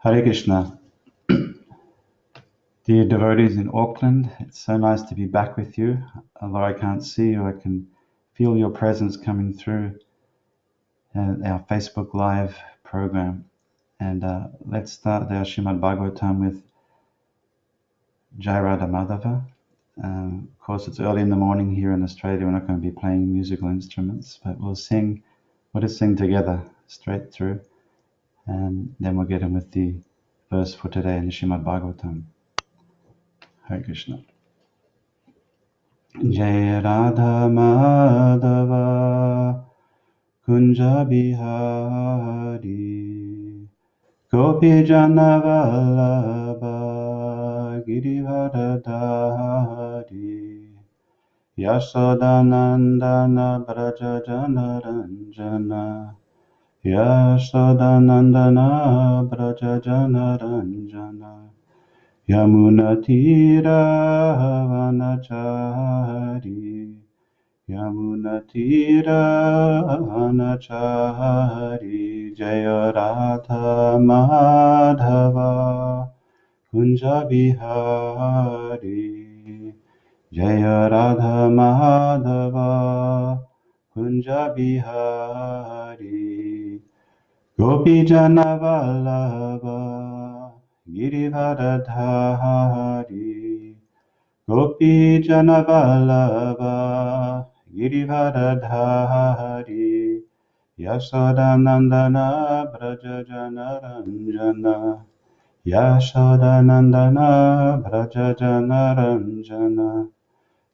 Hare Krishna. Dear devotees in Auckland, it's so nice to be back with you. Although I can't see you, I can feel your presence coming through our Facebook Live program. And let's start our Srimad Bhagavatam with Jai Radha Madhava. Of course, it's early in the morning here in Australia. We're not going to be playing musical instruments, but we'll sing together straight through. And then we'll get in with the verse for today in the Srimad Bhagavatam. Hare Krishna. Jai Radha Madhava Kunja Bihari Gopi Jana Vallabha Girivardhari Yashodanandana Braja Jana Ranjana Yashodanandana Braja Jana Ranjana Yamuna Tira Vanachari Yamuna Tira Vanachari Jaya Radha Madhava Kunja Bihari Jaya Radha Madhava Kunja Bihari Gopi Jana Vallabha Girivardhari Gopi Jana Vallabha Girivardhari Yashodanandana Braja Jana Ranjana Yashodanandana Braja Jana Ranjana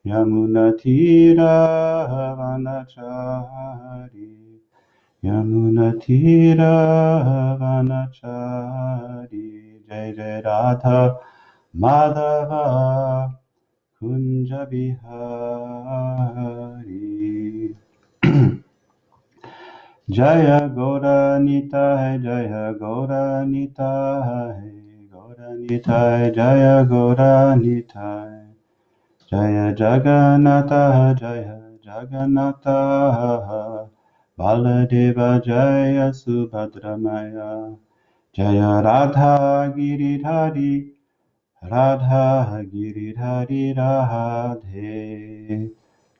Yamuna Tira Vanachari Yamuna Tira Vanachari Jai Jai Radha Madhava Kunja Bihari Jaya Gaura Nitai Jaya Gaura Nitai Gaura Nitai Jaya Gaura Nitai Jaya Jagannatha Jaya Jagannatha Baladeva Jaya Subhadramaya Jaya Radha Giridhari Radha Giridhari Radhe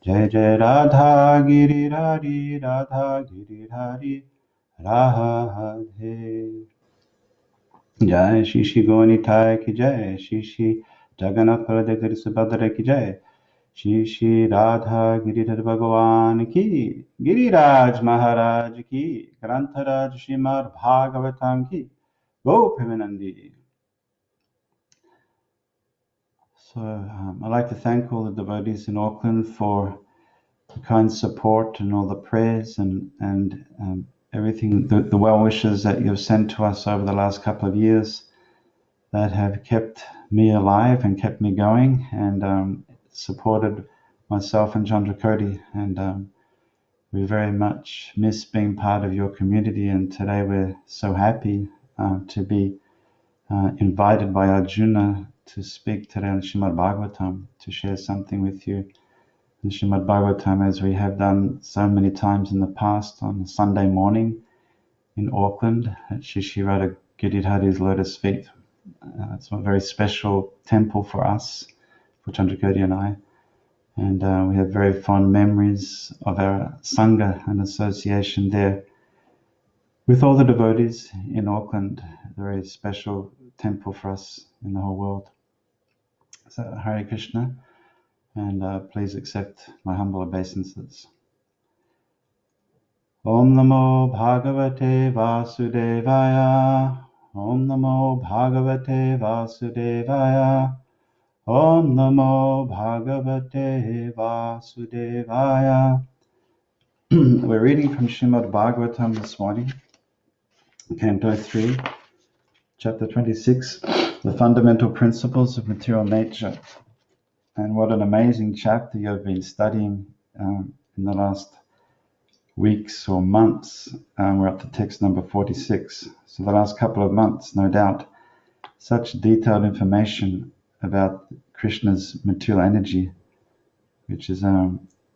Jai Jai Radha Giridhari Radha Giridhari Radhe Jai Shishi Gonitai Ki Jai Shishi Jagannath Baladeva Subhadra Ki Jai Shishi Radha Giridhar Bhagavan Ki Giriraj Maharaj Ki Grantharaj Srimad Bhagavatam Ki Gopimanandi. So I'd like to thank all the devotees in Auckland for the kind support and all the prayers and everything, the well wishes that you've sent to us over the last couple of years that have kept me alive and kept me going and supported myself and Chandra Cody. And we very much miss being part of your community. And today we're so happy to be invited by Arjuna to speak today on Srimad Bhagavatam, to share something with you in Srimad Bhagavatam, as we have done so many times in the past on a Sunday morning in Auckland at Shishi Radha Giridhari's lotus feet. It's a very special temple for us, for Chandrakoti and I. And we have very fond memories of our Sangha and association there with all the devotees in Auckland, a very special temple for us in the whole world. So Hare Krishna, and please accept my humble obeisances. Om Namo Bhagavate Vasudevaya. Om Namo Bhagavate Vasudevaya. Om Namo Bhagavate Vasudevaya. We're reading from Srimad Bhagavatam this morning, Canto 3, Chapter 26, The Fundamental Principles of Material Nature. And what an amazing chapter you've been studying in the last weeks or months. We're up to text number 46. So the last couple of months, no doubt, such detailed information about Krishna's material energy, which is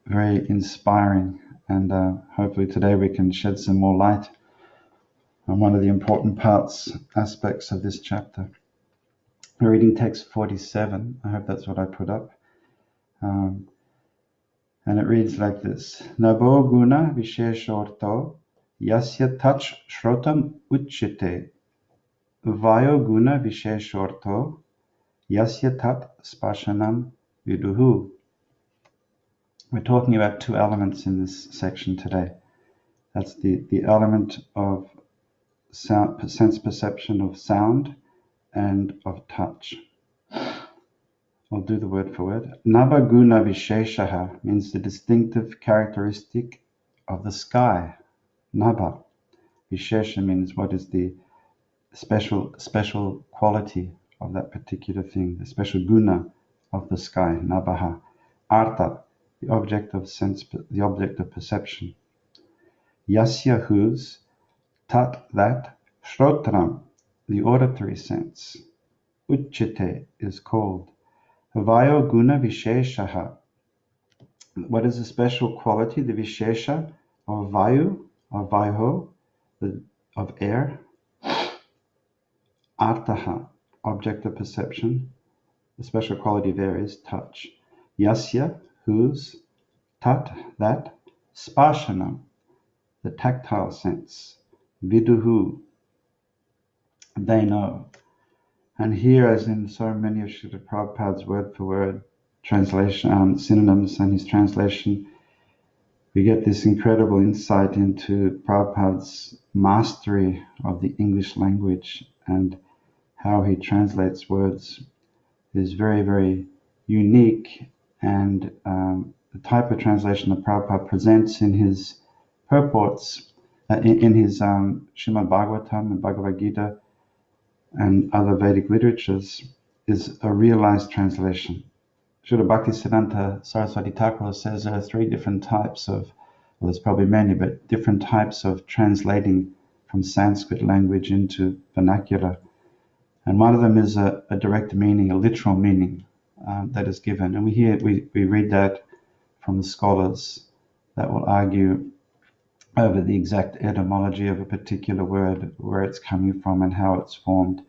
very inspiring. And hopefully today we can shed some more light and one of the important aspects of this chapter. We're reading text 47. I hope that's what I put up. And it reads like this. Nabo guna visheshorto yasya touch shrotam uchite. Vayo guna visheshorto yasya tat spashanam viduhu. We're talking about two elements in this section today. That's the element of sound, sense perception of sound and of touch. I'll do the word for word. Nabaguna Visheshaha means the distinctive characteristic of the sky. Nabha. Vishesha means what is the special quality of that particular thing, the special guna of the sky. Nabaha. Artha, the object of sense, the object of perception. Yasya, whose. Tat, that. Shrotram, the auditory sense. Uchite is called. Vayo guna visheshaha. What is the special quality, the vishesha of vayu, of vayho, of air? Artaha, object of perception. The special quality of air is touch. Yasya, whose. Tat, that. Sparshanam, the tactile sense. Viduhu, they know. And here, as in so many of Srila Prabhupada's word-for-word translation, synonyms and his translation, we get this incredible insight into Prabhupada's mastery of the English language, and how he translates words is very, very unique. And the type of translation that Prabhupada presents in his purports, in his Srimad Bhagavatam and Bhagavad Gita, and other Vedic literatures, is a realized translation. Srila Bhaktisiddhanta Saraswati Thakur says there are three different types of, well, there's probably many, but different types of translating from Sanskrit language into vernacular. And one of them is a direct meaning, a literal meaning that is given. And we read that from the scholars that will argue over the exact etymology of a particular word, where it's coming from and how it's formed.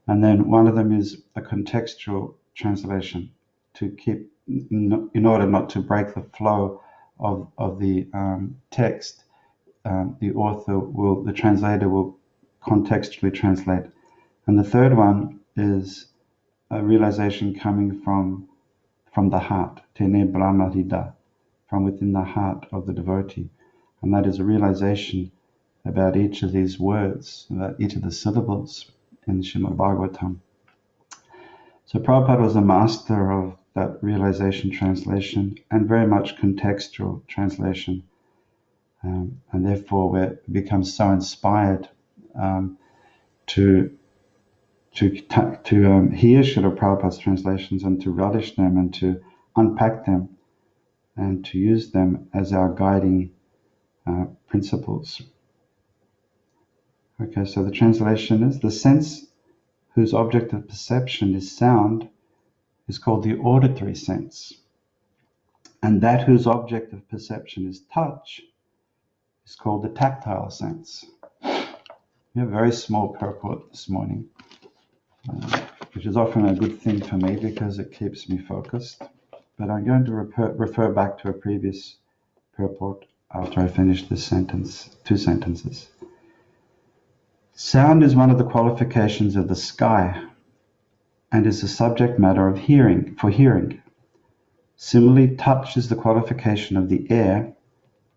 And then one of them is a contextual translation, to keep, in order not to break the flow of the text, the translator will contextually translate. And the third one is a realization coming from the heart, tene brahma hida, from within the heart of the devotee. And that is a realization about each of these words, about each of the syllables in Srimad Bhagavatam. So Prabhupada was a master of that realization translation, and very much contextual translation. And therefore we become so inspired to hear Srila Prabhupada's translations, and to relish them, and to unpack them, and to use them as our guiding principles. Okay, so the translation is, the sense whose object of perception is sound is called the auditory sense, and that whose object of perception is touch is called the tactile sense. We have a very small purport this morning, which is often a good thing for me because it keeps me focused. But I'm going to refer back to a previous purport after I finish this sentence, two sentences. Sound is one of the qualifications of the sky, and is the subject matter of hearing. Similarly, touch is the qualification of the air,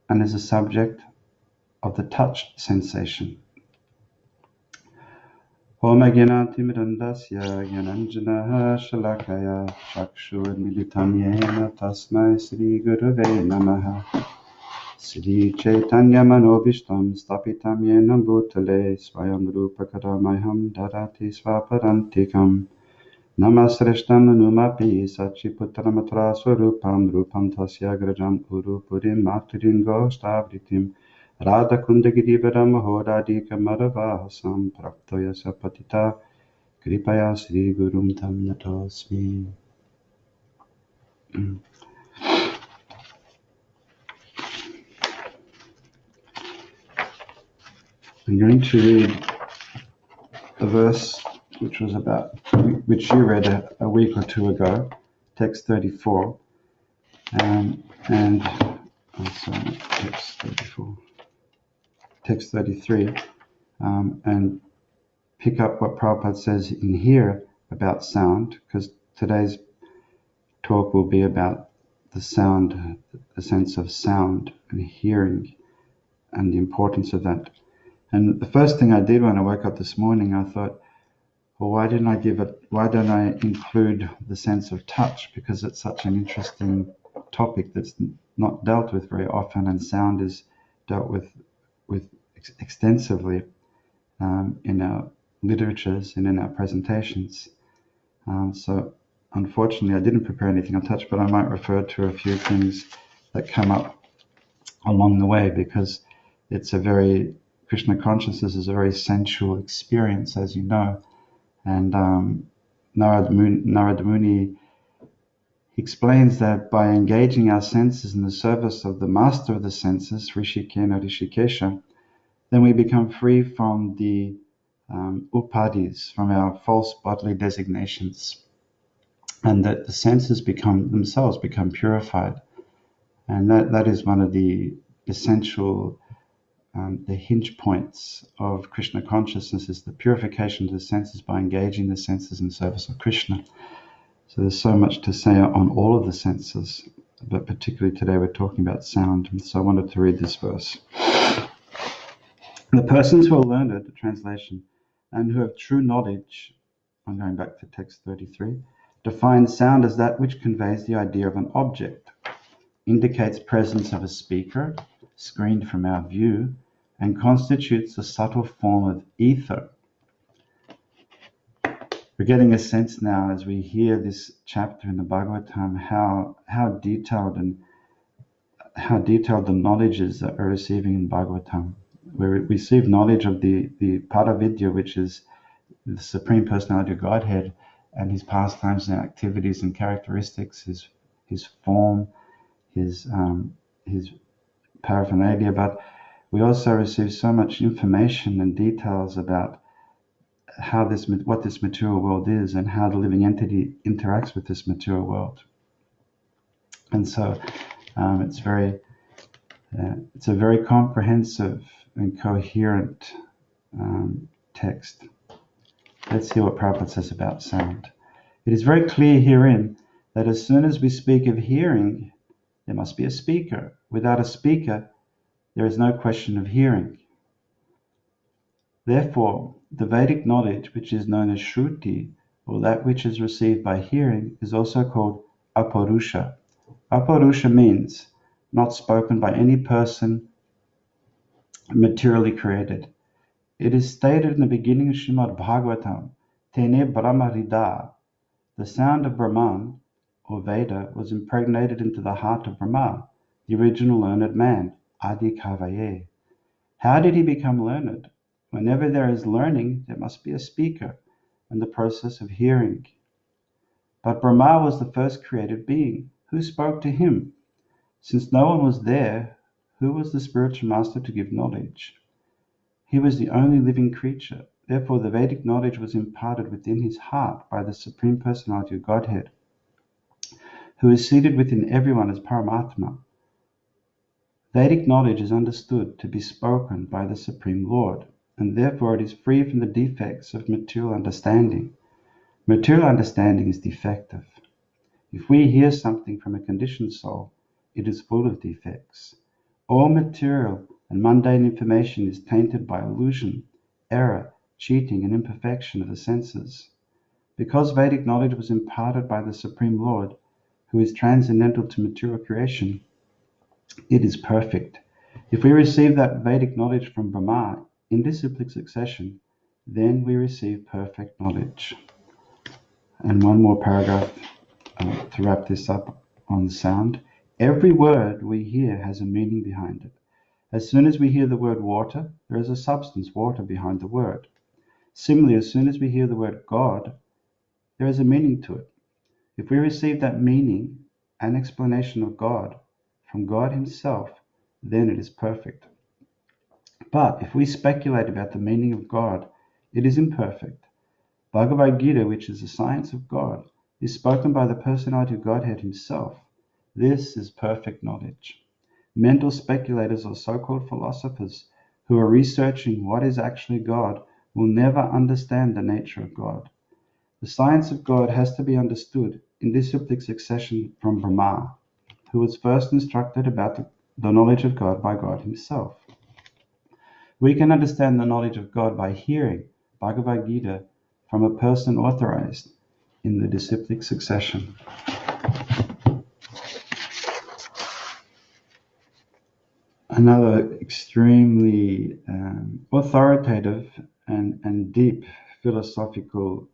and is a subject of the touch sensation. Om Agyanatimirandasya Gyananjana Shalakaya Chakshurmilitam Yena Tasmai Sri Gurave Namaha Sri Chaitanya Manobishtam Stapitam Yena Bhutale Swayam Rupa Kadamayam Dadati Svaparantikam Namasreshtam Numapi Sachiputtaramatra Swarupam Rupam Tasya Grajam Uru Purim Maturingo Stavritim Radha Kundagirivaram Hodadika Maravahasam Praktoya Sapatita Kripaya Sri Gurum Tam Natosmi. I'm going to read the verse which you read a week or two ago, text 34, and text 34, text 33, and pick up what Prabhupada says in here about sound, because today's talk will be about the sound, the sense of sound and hearing, and the importance of that. And the first thing I did when I woke up this morning, I thought, well, why don't I include the sense of touch? Because it's such an interesting topic that's not dealt with very often, and sound is dealt with extensively in our literatures and in our presentations. So unfortunately, I didn't prepare anything on touch, but I might refer to a few things that come up along the way, because Krishna consciousness is a very sensual experience, as you know. And Narada Muni explains that by engaging our senses in the service of the master of the senses, Rishikesha, then we become free from the upadis, from our false bodily designations, and that the senses become purified. And that is one of the essential, the hinge points of Krishna consciousness, is the purification of the senses by engaging the senses in service of Krishna. So there's so much to say on all of the senses, but particularly today we're talking about sound. And so I wanted to read this verse. The persons who are learned, the translation, and who have true knowledge, I'm going back to text 33, define sound as that which conveys the idea of an object, indicates presence of a speaker, screened from our view, and constitutes a subtle form of ether. We're getting a sense now, as we hear this chapter in the Bhagavatam, how detailed the knowledge is that we're receiving in Bhagavatam. We receive knowledge of the Paravidya, which is the Supreme Personality of Godhead, and his pastimes and activities and characteristics, his form, his paraphernalia. But we also receive so much information and details about what this material world is, and how the living entity interacts with this material world. And so it's a very comprehensive and coherent text. Let's hear what Prabhupada says about sound. It is very clear herein that as soon as we speak of hearing, there must be a speaker. Without a speaker, there is no question of hearing. Therefore, the Vedic knowledge, which is known as Shruti, or that which is received by hearing, is also called Aparusha. Aparusha means not spoken by any person materially created. It is stated in the beginning of Srimad Bhagavatam, Tene Brahma Rida, the sound of Brahman, or Veda, was impregnated into the heart of Brahma, the original learned man, Adi Kavaye. How did he become learned? Whenever there is learning, there must be a speaker and the process of hearing. But Brahma was the first created being. Who spoke to him? Since no one was there, who was the spiritual master to give knowledge? He was the only living creature. Therefore, the Vedic knowledge was imparted within his heart by the Supreme Personality of Godhead, who is seated within everyone as Paramatma. Vedic knowledge is understood to be spoken by the Supreme Lord, and therefore it is free from the defects of material understanding. Material understanding is defective. If we hear something from a conditioned soul, it is full of defects. All material and mundane information is tainted by illusion, error, cheating, and imperfection of the senses. Because Vedic knowledge was imparted by the Supreme Lord, who is transcendental to material creation, it is perfect. If we receive that Vedic knowledge from Brahma in disciplic succession, then we receive perfect knowledge. And one more paragraph to wrap this up on sound. Every word we hear has a meaning behind it. As soon as we hear the word water, there is a substance, water, behind the word. Similarly, as soon as we hear the word God, there is a meaning to it. If we receive that meaning and explanation of God from God himself, then it is perfect. But if we speculate about the meaning of God, it is imperfect. Bhagavad Gita, which is the science of God, is spoken by the personality of Godhead himself. This is perfect knowledge. Mental speculators or so-called philosophers who are researching what is actually God will never understand the nature of God. The science of God has to be understood in disciplic succession from Brahma, who was first instructed about the knowledge of God by God himself. We can understand the knowledge of God by hearing Bhagavad Gita from a person authorized in the disciplic succession. Another extremely authoritative and deep philosophical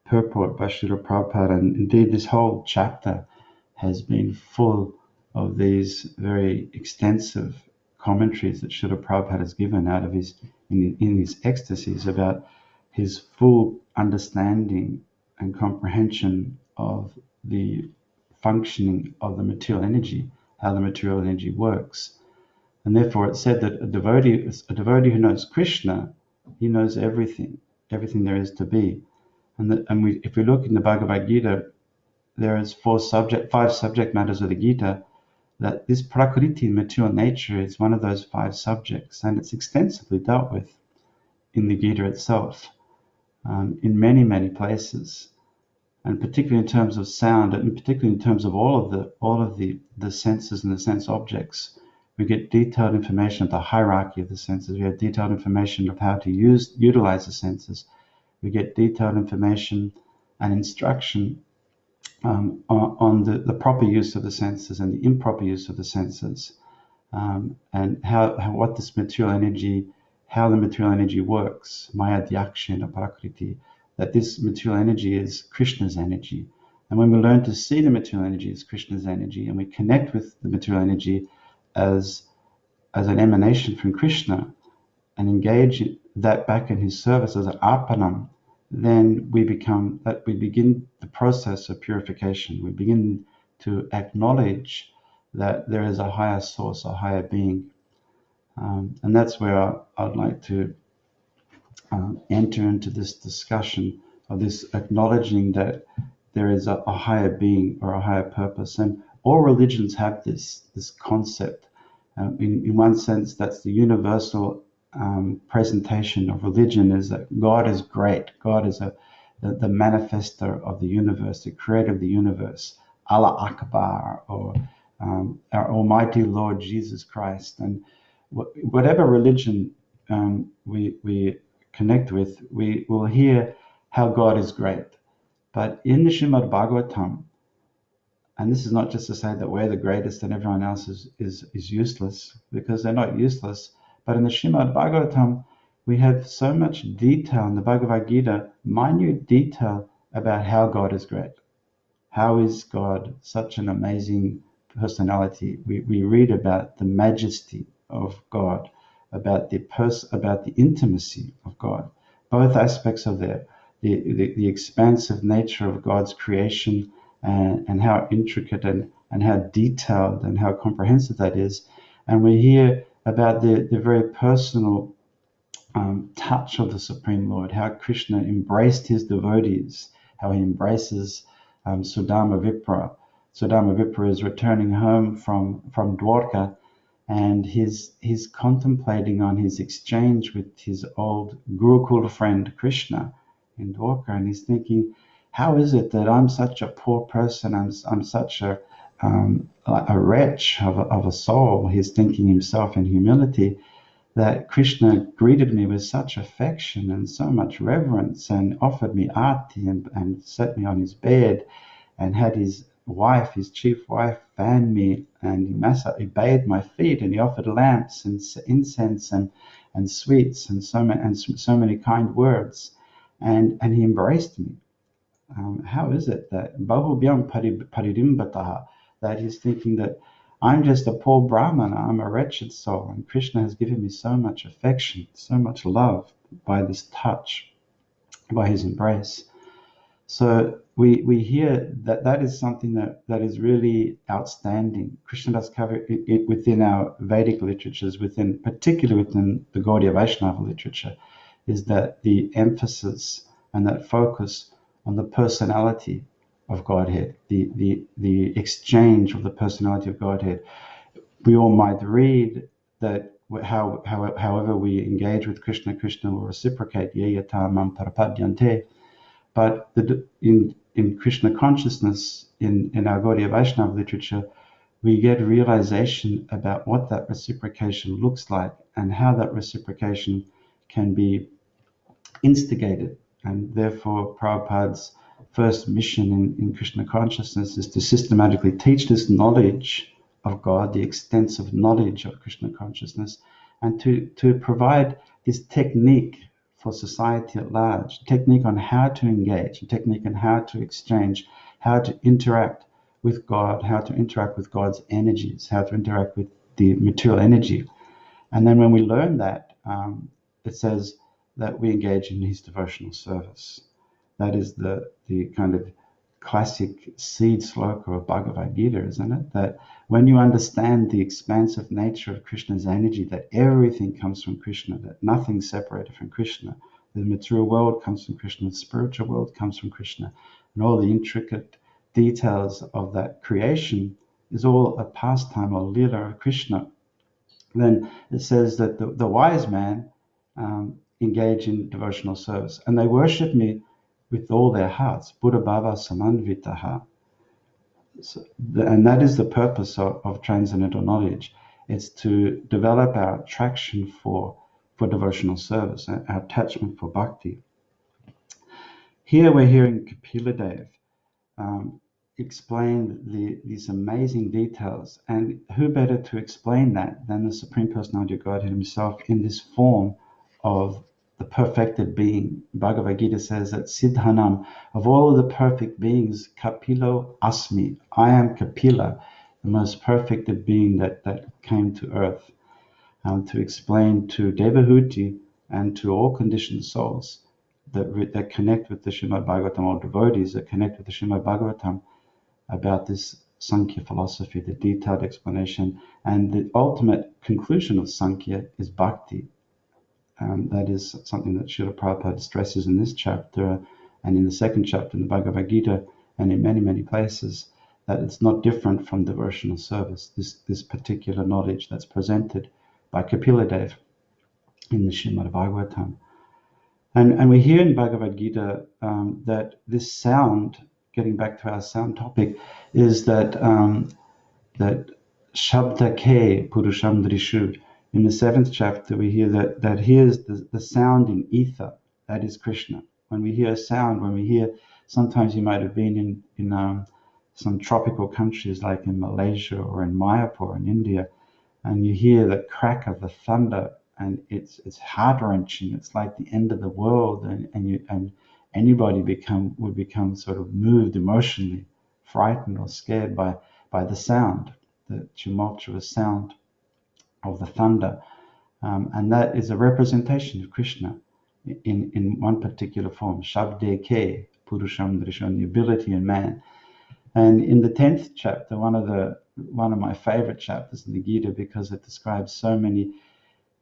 purport by Srila Prabhupada, and indeed this whole chapter has been full of these very extensive commentaries that Srila Prabhupada has given out of in his ecstasies about his full understanding and comprehension of the functioning of the material energy, how the material energy works. And therefore it's said that a devotee who knows Krishna, he knows everything there is to be. If we look in the Bhagavad Gita, there is five subject matters of the Gita, that this Prakriti, material nature, is one of those five subjects, and it's extensively dealt with in the Gita itself, in many, many places, and particularly in terms of sound, and particularly in terms of all of the senses and the sense objects. We get detailed information of the hierarchy of the senses. We have detailed information of how to utilize the senses. We get detailed information and instruction on the proper use of the senses and the improper use of the senses, and what this material energy, how the material energy works, Maya Dyakshina Prakriti, that this material energy is Krishna's energy. And when we learn to see the material energy as Krishna's energy, and we connect with the material energy as an emanation from Krishna, and engage that back in his service as an arpanam, then we begin the process of purification. We begin to acknowledge that there is a higher source, a higher being. And that's where I'd like to enter into this discussion of this acknowledging that there is a higher being or a higher purpose. And all religions have this concept. In one sense, that's the universal presentation of religion, is that God is great. God is the manifester of the universe, the creator of the universe, Allah Akbar, or our Almighty Lord Jesus Christ. And whatever religion we connect with, we will hear how God is great. But in the Srimad Bhagavatam, and this is not just to say that we're the greatest and everyone else is useless, because they're not useless, but in the Srimad Bhagavatam, we have so much detail in the Bhagavad Gita, minute detail about how God is great. How is God such an amazing personality? We read about the majesty of God, about the intimacy of God, both aspects of the expansive nature of God's creation, and how intricate and how detailed and how comprehensive that is. And we hear about the very personal touch of the Supreme Lord, how Krishna embraced his devotees, how he embraces Sudama Vipra. Sudama Vipra is returning home from Dwarka, and he's contemplating on his exchange with his old Gurukul friend Krishna in Dwarka, and he's thinking, how is it that I'm such a poor person? I'm such a wretch of a soul. He's thinking himself in humility, that Krishna greeted me with such affection and so much reverence, and offered me arti, and set me on his bed, and had his chief wife, fan me, and he bathed my feet, and he offered lamps and incense and sweets and so many kind words, and he embraced me. How is it that Bahubhyam Paririmbataha, that he's thinking that I'm just a poor Brahmana, I'm a wretched soul, and Krishna has given me so much affection, so much love by this touch, by his embrace. So we hear that is something that is really outstanding. Krishna does cover it within our Vedic literatures, particularly within the Gaudiya Vaishnava literature, is that the emphasis and that focus on the personality of Godhead, the exchange of the personality of Godhead. We all might read that however we engage with Krishna, Krishna will reciprocate. Ye yata mam parapadyante. But in Krishna consciousness, in our Gaudiya Vaishnava literature, we get realization about what that reciprocation looks like and how that reciprocation can be instigated. And therefore, Prabhupada's first mission in Krishna consciousness is to systematically teach this knowledge of God, the extensive knowledge of Krishna consciousness, and to provide this technique for society at large, technique on how to engage, technique on how to exchange, how to interact with God, how to interact with God's energies, how to interact with the material energy. And then when we learn that, it says that we engage in his devotional service. That is the kind of classic seed sloka of Bhagavad Gita, isn't it? That when you understand the expansive nature of Krishna's energy, that everything comes from Krishna, that nothing's separated from Krishna. The material world comes from Krishna, the spiritual world comes from Krishna, and all the intricate details of that creation is all a pastime or lila of Krishna. Then it says that the wise man engage in devotional service, and they worship me with all their hearts. Buddha Bhava Samanvitaha. So, and that is the purpose of transcendental knowledge. It's to develop our attraction for devotional service, our attachment for bhakti. Here we're hearing Kapila Dev explain these amazing details. And who better to explain that than the Supreme Personality of Godhead himself in this form of the perfected being. Bhagavad Gita says that Siddhanam, of all the perfect beings, Kapilo Asmi, I am Kapila, the most perfected being that came to earth, to explain to Devahuti and to all conditioned souls that connect with the Srimad Bhagavatam, or devotees that connect with the Srimad Bhagavatam, about this Sankhya philosophy, the detailed explanation. And the ultimate conclusion of Sankhya is bhakti. That is something that Srila Prabhupada stresses in this chapter and in the second chapter in the Bhagavad Gita and in many, many places, that it's not different from devotional service, this particular knowledge that's presented by Kapila Dev in the Srimad Bhagavatam. And we hear in Bhagavad Gita that this sound, getting back to our sound topic, is that Shabda Ke Purusham Drishu. In the seventh chapter, we hear that here's the sound in ether, that is Krishna. When we hear sound, sometimes you might have been in some tropical countries like in Malaysia or in Mayapur in India, and you hear the crack of the thunder, and it's heart-wrenching. It's like the end of the world, and anybody would become sort of moved emotionally, frightened or scared by the sound, the tumultuous sound of the thunder. And that is a representation of Krishna in one particular form, Shabde Ke, Purusham Drisham, the ability in man. And in the 10th chapter, one of my favorite chapters in the Gita, because it describes so many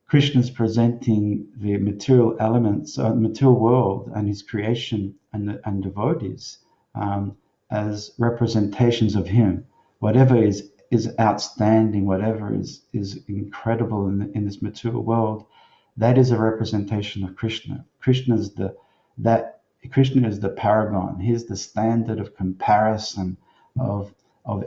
Krishna's presenting the material elements, material world and his creation and devotees as representations of him. Whatever is outstanding, whatever is incredible in this material world, that is a representation of Krishna. Krishna is the paragon. He's the standard of comparison of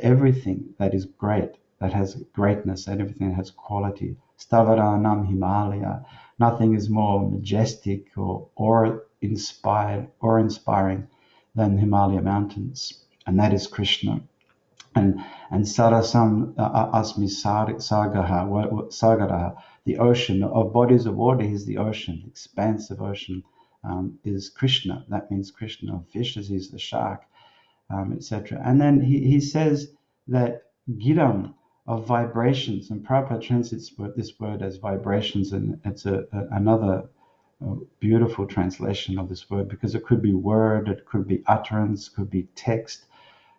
everything that is great, that has greatness, and everything that has quality. Stavaranam Himalaya. Nothing is more majestic or inspiring than the Himalaya mountains, and that is Krishna. And Sarasam Asmi Sagaraha, the ocean of bodies of water. He's the ocean, expansive ocean, is Krishna. That means Krishna. Of fishes, he's the shark, etc. And then he says that Giram, of vibrations, and Prabhupada translates this word as vibrations, and it's another a beautiful translation of this word, because it could be word, it could be utterance, could be text,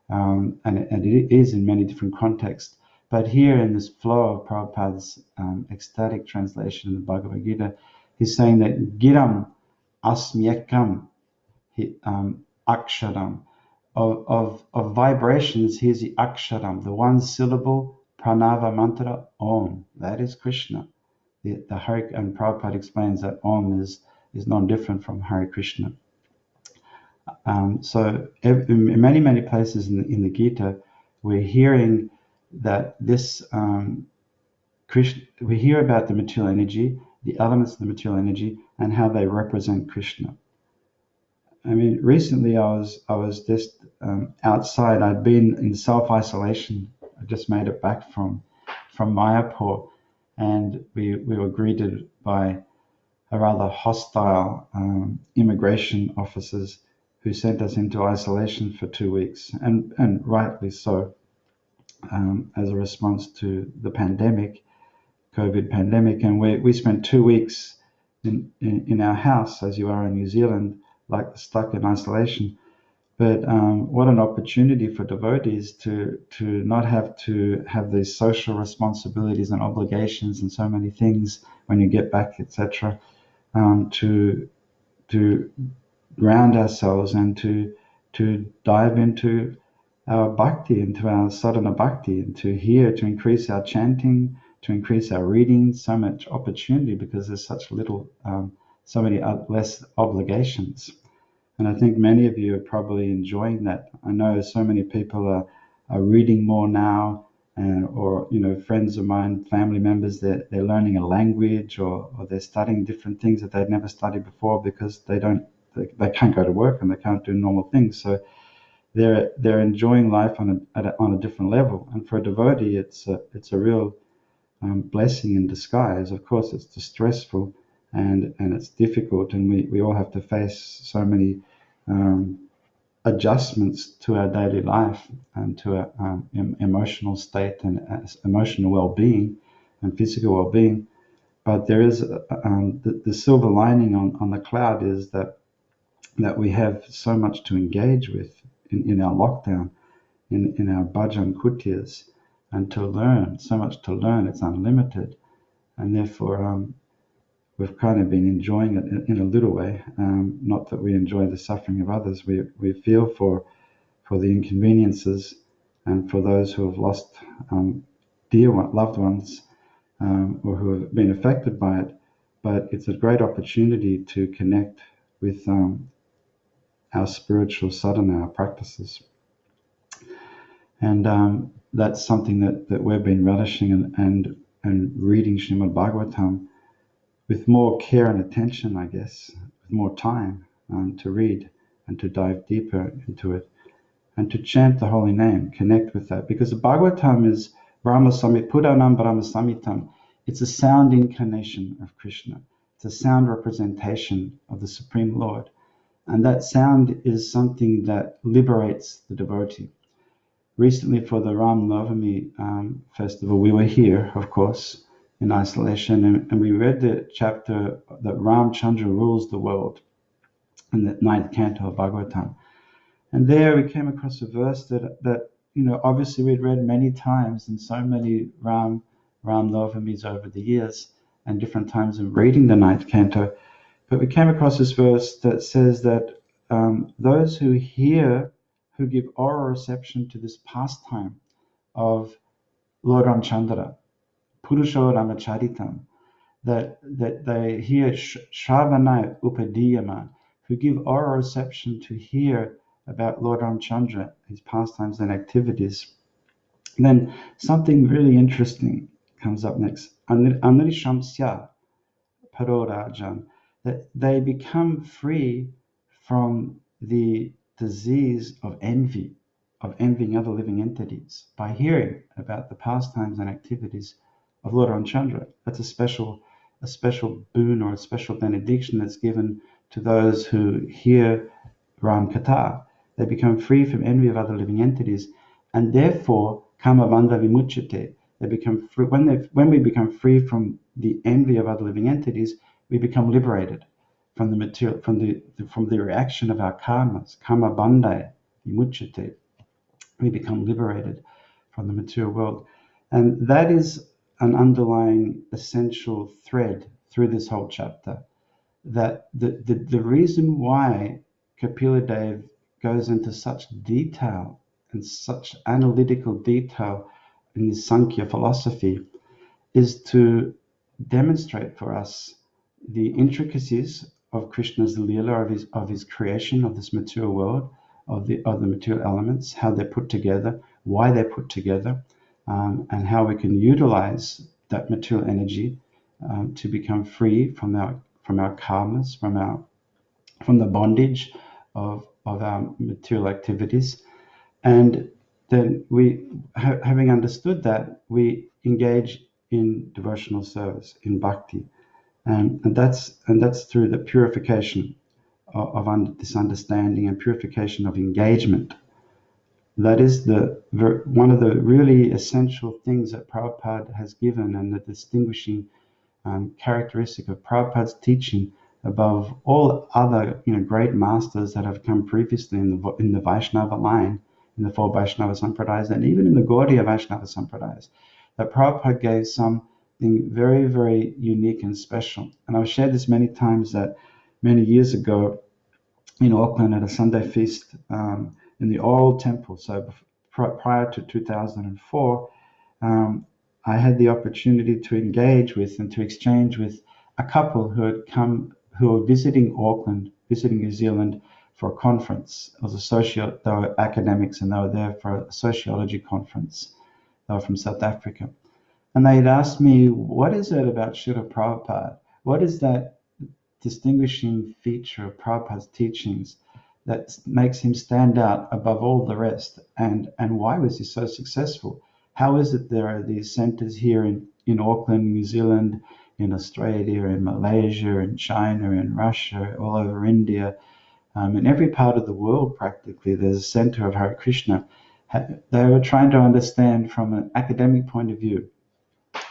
and it is in many different contexts. But here in this flow of Prabhupada's ecstatic translation of the Bhagavad Gita, he's saying that Giram Asmyakam Aksharam. Of vibrations, here's the Aksharam, the one syllable pranava mantra, Om. That is Krishna. The Hare, and Prabhupada explains that Om is non-different from Hare Krishna. So in many places in the Gita, we're hearing that this Krishna, we hear about the material energy, the elements of the material energy, and how they represent Krishna. I mean, recently I was just outside. I'd been in self-isolation. I just made it back from Mayapur, and we were greeted by a rather hostile immigration officers who sent us into isolation for 2 weeks, and rightly so, as a response to the pandemic, COVID pandemic. And we spent 2 weeks in our house, as you are in New Zealand, like stuck in isolation. But what an opportunity for devotees to not have to have these social responsibilities and obligations and so many things when you get back, etc. To ground ourselves and to dive into our bhakti, into our sadhana bhakti, and to increase our chanting, to increase our reading. So much opportunity because there's such little, so many less obligations. And I think many of you are probably enjoying that. I know so many people are reading more now, or friends of mine, family members, they're learning a language, or they're studying different things that they'd never studied before because they can't go to work and they can't do normal things. So they're enjoying life on a different level. And for a devotee, it's a real blessing in disguise. Of course, it's distressful and it's difficult, and we all have to face so many adjustments to our daily life and to our emotional state and emotional well-being and physical well-being. But there is the silver lining on the cloud is that we have so much to engage with in our lockdown, in our bhajan kutyas, and to learn, so much to learn. It's unlimited, and therefore we've kind of been enjoying it in a little way. Not that we enjoy the suffering of others. We feel for the inconveniences and for those who have lost loved ones, or who have been affected by it. But it's a great opportunity to connect with our spiritual sadhana, our practices. And that's something that we've been relishing and reading Srimad Bhagavatam with more care and attention, I guess, with more time to read and to dive deeper into it and to chant the holy name, connect with that. Because the Bhagavatam is Brahma Samhita, Puranam Brahma Samhitam. It's a sound incarnation of Krishna. It's a sound representation of the Supreme Lord. And that sound is something that liberates the devotee. Recently, for the Ram Navami festival, we were here, of course, in isolation, and we read the chapter that Ramchandra rules the world in the 9th canto of Bhagavatam. And there we came across a verse that obviously we'd read many times in so many Ram Navamis over the years and different times in reading the 9th canto. But we came across this verse that says that those who give oral reception to this pastime of Lord Ramchandra, Purusho Ramacharitam, that they hear Shravanai Upadiyama, who give oral reception to hear about Lord Ramchandra, his pastimes and activities. And then something really interesting comes up next. Anirishamsya Parorajan, that they become free from the disease of envying other living entities by hearing about the pastimes and activities of Lord Ramchandra. That's a special boon or a special benediction that's given to those who hear Ram Katha. They become free from envy of other living entities, and therefore kamavanda vimuchyate. They become free. When we become free from the envy of other living entities, we become liberated. from the material, from the reaction of our karmas, karma bandhaya, vimuchyate. We become liberated from the material world. And that is an underlying essential thread through this whole chapter. That the reason why Kapila Dev goes into such detail and such analytical detail in his Sankhya philosophy is to demonstrate for us the intricacies of Krishna's Leela, of his creation of this material world, of the material elements, how they're put together, why they're put together, and how we can utilize that material energy to become free from our karmas, from the bondage of our material activities. And then having understood that, we engage in devotional service, in bhakti, and that's through the purification of this understanding and purification of engagement. That is one of the really essential things that Prabhupada has given, and the distinguishing characteristic of Prabhupada's teaching above all other great masters that have come previously in the Vaishnava line, in the four Vaishnava Sampradayas, and even in the Gaudiya Vaishnava Sampradayas, that Prabhupada gave something very, very unique and special. And I've shared this many times, that many years ago in Auckland at a Sunday feast in the old temple, so prior to 2004, I had the opportunity to engage with and to exchange with a couple who were visiting Auckland, visiting New Zealand for a conference. It was they were academics, and they were there for a sociology conference. They were from South Africa. And they had asked me, what is it about Srila Prabhupada? What is that distinguishing feature of Prabhupada's teachings that makes him stand out above all the rest? And why was he so successful? How is it there are these centers here in Auckland, New Zealand, in Australia, in Malaysia, in China, in Russia, all over India, in every part of the world practically, there's a center of Hare Krishna. They were trying to understand from an academic point of view,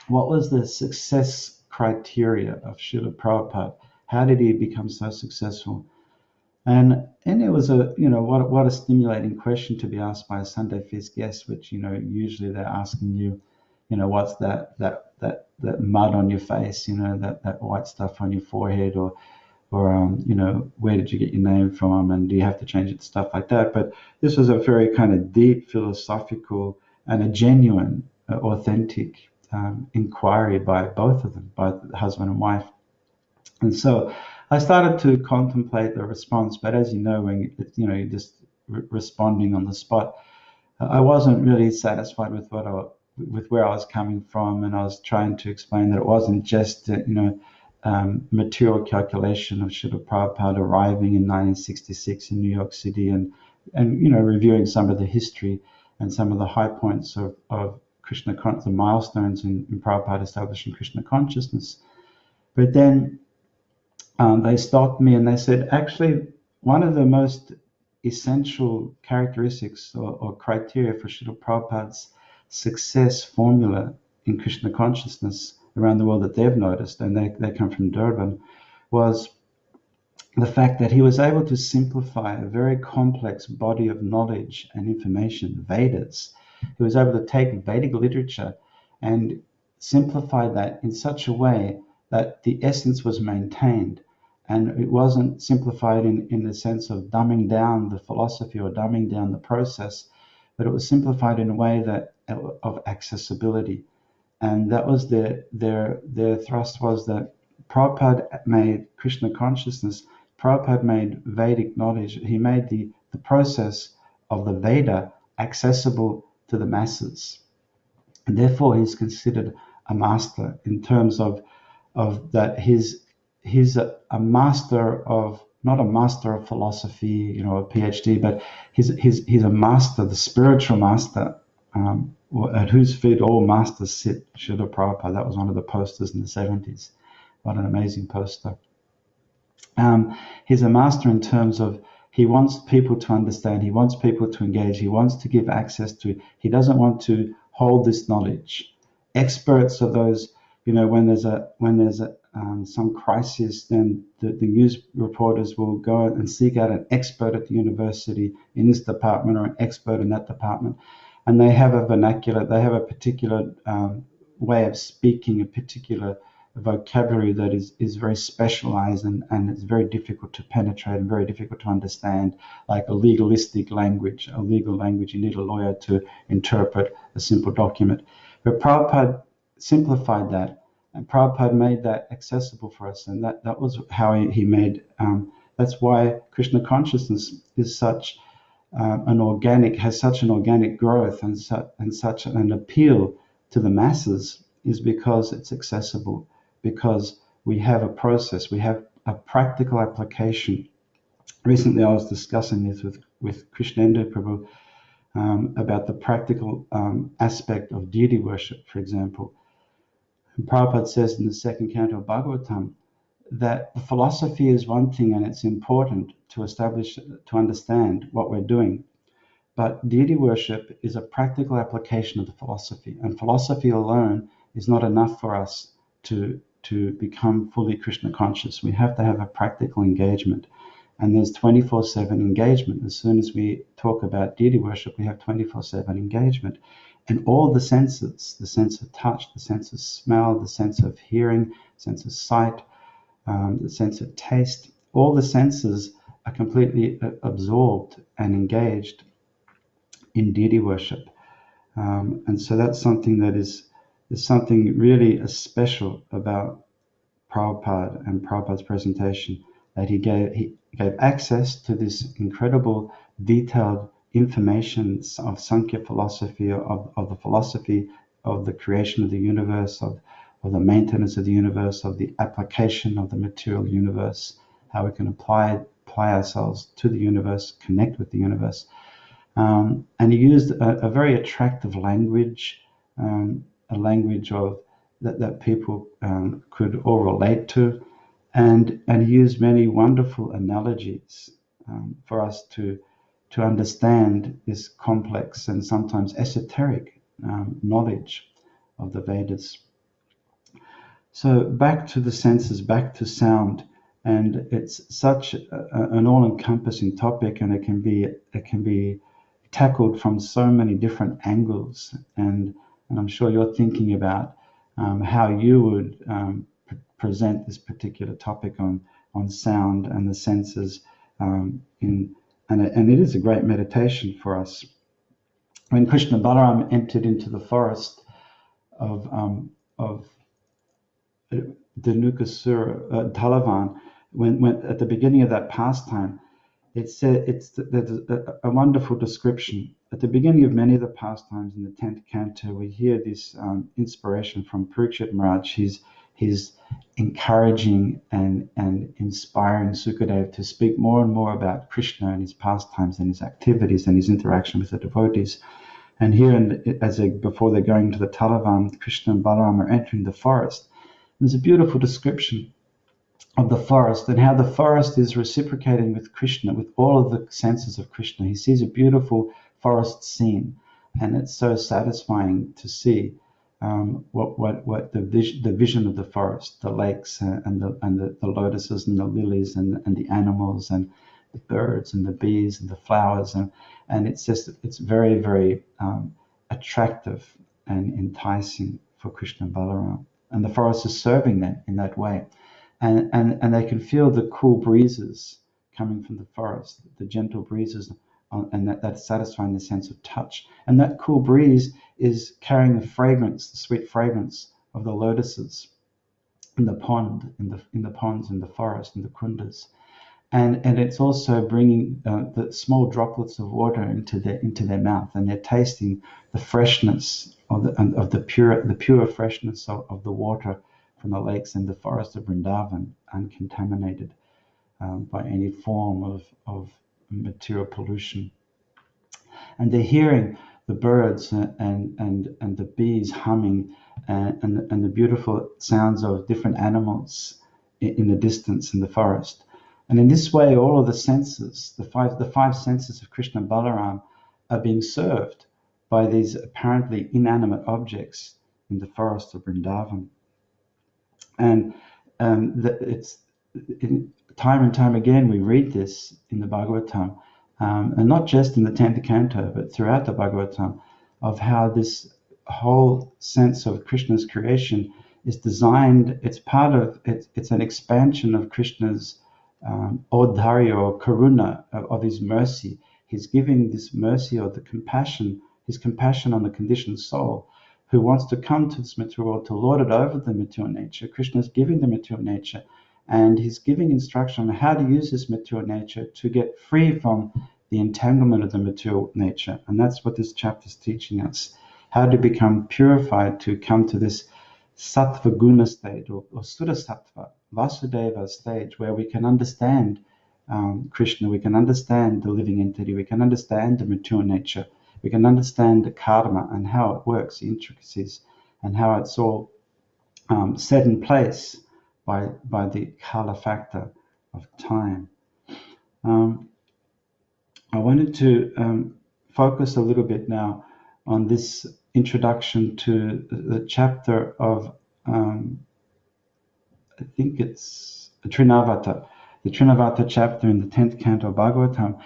what was the success criteria of Srila Prabhupada? How did he become so successful? And it was what a stimulating question to be asked by a Sunday feast guest, which usually they're asking you, what's that mud on your face, that white stuff on your forehead, or where did you get your name from, and do you have to change it, stuff like that. But this was a very kind of deep philosophical and a genuine, authentic inquiry by both of them, both the husband and wife. And so I started to contemplate the response, but as you know, when you're just responding on the spot, I wasn't really satisfied with where I was coming from, and I was trying to explain that it wasn't just material calculation of Srila Prabhupada arriving in 1966 in New York City, and reviewing some of the history and some of the high points of Krishna, the milestones in Prabhupada establishing Krishna consciousness. But then they stopped me and they said, actually, one of the most essential characteristics or criteria for Srila Prabhupada's success formula in Krishna consciousness around the world that they've noticed, and they come from Durban, was the fact that he was able to simplify a very complex body of knowledge and information, the Vedas. He was able to take Vedic literature and simplify that in such a way that the essence was maintained. And it wasn't simplified in the sense of dumbing down the philosophy or dumbing down the process, but it was simplified in a way of accessibility. And that was their thrust, was that Prabhupada made Krishna consciousness, Prabhupada made Vedic knowledge, he made the process of the Veda accessible to the masses. And therefore he's considered a master in terms of that he's a master of, not a master of philosophy, a PhD, but he's a master, the spiritual master, at whose feet all masters sit, Srila Prabhupada. That was one of the posters in the 70s. What an amazing poster. He's a master in terms of he wants people to understand, he wants people to engage, he wants to give access to, he doesn't want to hold this knowledge. Experts are those, when there's some crisis, then the news reporters will go and seek out an expert at the university in this department or an expert in that department. And they have a vernacular, they have a particular way of speaking, a particular vocabulary that is very specialized, and it's very difficult to penetrate and very difficult to understand, like a legalistic language, a legal language. You need a lawyer to interpret a simple document. But Prabhupada simplified that, and Prabhupada made that accessible for us, and that was how he made, that's why Krishna consciousness is such has such an organic growth and such an appeal to the masses, is because it's accessible, because we have a process, we have a practical application. Recently, I was discussing this with Krishnendra Prabhu about the practical aspect of deity worship, for example. And Prabhupada says in the second canto of Bhagavatam that the philosophy is one thing, and it's important to understand what we're doing. But deity worship is a practical application of the philosophy, and philosophy alone is not enough for us to become fully Krishna conscious. We have to have a practical engagement, and there's 24/7 engagement. As soon as we talk about deity worship, we have 24/7 engagement, and all the senses, the sense of touch, the sense of smell, the sense of hearing, sense of sight, the sense of taste, all the senses are completely absorbed and engaged in deity worship. And so that's something that is something really special about Prabhupada and Prabhupada's presentation, that he gave access to this incredible detailed information of Sankhya philosophy, of the philosophy of the creation of the universe, of the maintenance of the universe, of the application of the material universe, how we can apply ourselves to the universe, connect with the universe. And he used a very attractive language, a language of that people could all relate to, and he used many wonderful analogies for us to understand this complex and sometimes esoteric knowledge of the Vedas. So back to the senses, back to sound, and it's such an all-encompassing topic, and it can be tackled from so many different angles, and I'm sure you're thinking about how you would present this particular topic on sound and the senses, and it is a great meditation for us. When Krishna Balaram entered into the forest of the Nukasura Talavan, when at the beginning of that pastime, there's a wonderful description. At the beginning of many of the pastimes in the 10th canto, we hear this inspiration from Parikshit Maharaj. He's encouraging and inspiring Sukadev to speak more and more about Krishna and his pastimes and his activities and his interaction with the devotees. And here, before they're going to the Talavan, Krishna and Balaram are entering the forest. There's a beautiful description of the forest and how the forest is reciprocating with Krishna, with all of the senses of Krishna. He sees a beautiful forest scene, and it's so satisfying to see what the vision of the forest, the lakes and the lotuses and the lilies and the animals and the birds and the bees and the flowers, and it's very, very attractive and enticing for Krishna and Balaram, and the forest is serving them in that way. And they can feel the cool breezes coming from the forest, the gentle breezes, and that's satisfying the sense of touch. And that cool breeze is carrying the fragrance, the sweet fragrance of the lotuses in the pond, in the ponds, in the forest, in the kundas. And it's also bringing the small droplets of water into their mouth, and they're tasting the freshness of the pure freshness of the water from the lakes and the forest of Vrindavan, uncontaminated by any form of material pollution. And they're hearing the birds and the bees humming, and the beautiful sounds of different animals in the distance in the forest. And in this way, all of the senses, the five senses of Krishna and Balaram, are being served by these apparently inanimate objects in the forest of Vrindavan. And it's time and time again we read this in the Bhagavatam, and not just in the 10th canto, but throughout the Bhagavatam, of how this whole sense of Krishna's creation is designed. It's part of it's an expansion of Krishna's Audharya or Karuna, of his mercy. He's giving this mercy or the compassion, his compassion on the conditioned soul, who wants to come to this material world to lord it over the material nature. Krishna is giving the material nature, and he's giving instruction on how to use this material nature to get free from the entanglement of the material nature. And that's what this chapter is teaching us, how to become purified, to come to this sattva guna state, or sura sattva, Vasudeva stage, where we can understand Krishna, we can understand the living entity, we can understand the material nature, we can understand the karma and how it works, the intricacies, and how it's all set in place by the kala factor of time. I wanted to focus a little bit now on this introduction to the chapter of, I think it's Trinavata, the Trinavata chapter in the 10th canto of Bhagavatam.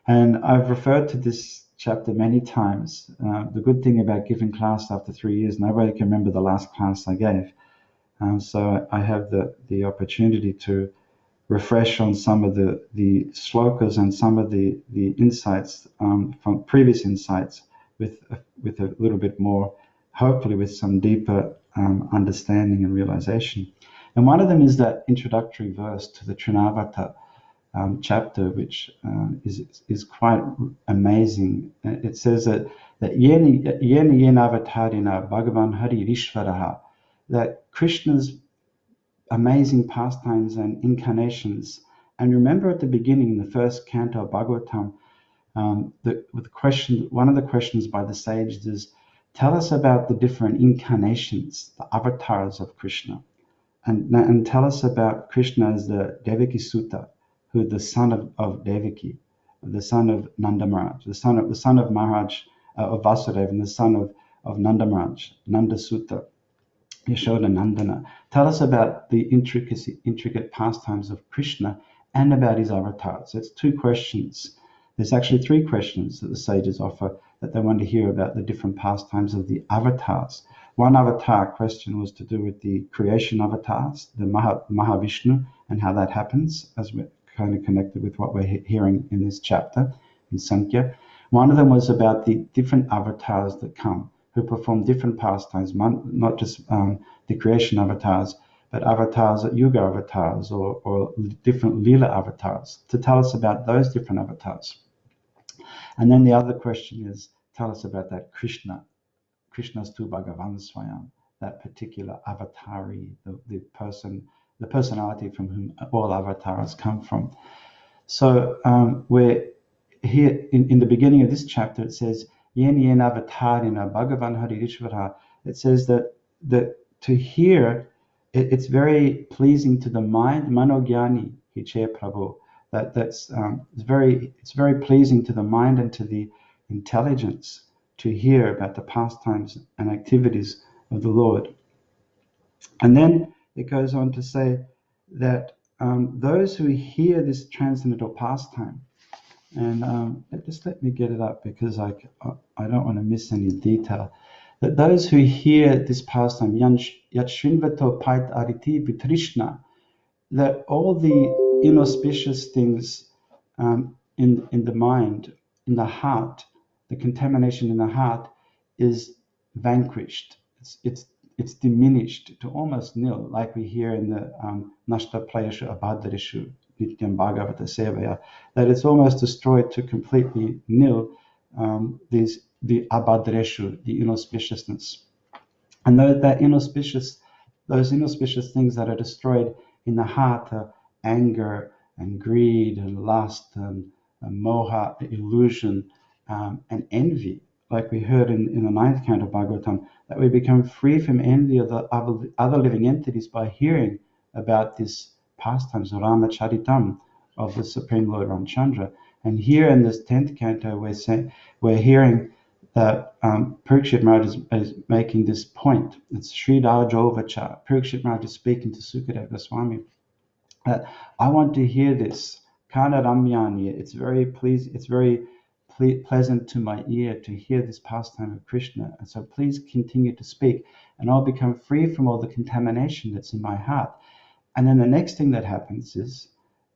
And I've referred to this chapter many times. The good thing about giving class after 3 years, nobody can remember the last class I gave. So I have the opportunity to refresh on some of the shlokas and some of the insights from previous insights with a little bit more, hopefully with some deeper understanding and realization. And one of them is that introductory verse to the Trinavata chapter, which is quite amazing. It says that yena avatarina Bhagavan Hari Rishvaraha, that Krishna's amazing pastimes and incarnations. And remember at the beginning, in the first canto of Bhagavatam, one of the questions by the sages is, tell us about the different incarnations, the avatars of Krishna, and tell us about Krishna as the Devaki Sutta, who the son of Devaki, the son of Nanda Maharaj, the son of Maharaj of Vasudeva, and the son of Nanda Maharaj, Nanda Sutta, Yashoda Nandana. Tell us about the intricate pastimes of Krishna and about his avatars. It's two questions. There's actually three questions that the sages offer, that they want to hear about the different pastimes of the avatars. One avatar question was to do with the creation avatars, the Mahavishnu, and how that happens, as we're kind of connected with what we're hearing in this chapter, in Sankhya. One of them was about the different avatars that come, who perform different pastimes, not just the creation avatars, but avatars, yuga avatars, or different lila avatars, to tell us about those different avatars. And then the other question is, tell us about that Krishna's tu Bhagavan Swayam, that particular avatari, the personality from whom all avatars come from. So we're here in the beginning of this chapter, it says, Yen yen avatarina Bhagavan Hari Rishvara. It says that to hear, it's very pleasing to the mind, Manogyani Hiche Prabhu. It's very pleasing to the mind and to the intelligence to hear about the pastimes and activities of the Lord. And then it goes on to say that those who hear this transcendental pastime, and just let me get it up because I don't want to miss any detail, that those who hear this pastime, Yat Shinvato Pait Ariti Vitrishna, that all the inauspicious things in the mind, in the heart, the contamination in the heart is vanquished. It's diminished to almost nil, like we hear in the Nashta Playashu Abhadarishu Nityam Bhagavata Sevaya, that it's almost destroyed to completely nil, the Abhadareshu, the inauspiciousness. And those inauspicious things that are destroyed in the heart are anger and greed and lust and moha, illusion, and envy. Like we heard in the 9th canto of Bhagavatam, that we become free from envy of the other living entities by hearing about this pastimes, Rama Charitam, of the Supreme Lord Ramchandra. And here in this 10th canto, we're hearing that Parikshit Maharaj is making this point. It's Sri Rajovacha. Parikshit Maharaj is speaking to Sukadeva Goswami. I want to hear this. Kana Ramyani. It's very pleasant to my ear to hear this pastime of Krishna. And so please continue to speak, and I'll become free from all the contamination that's in my heart. And then the next thing that happens is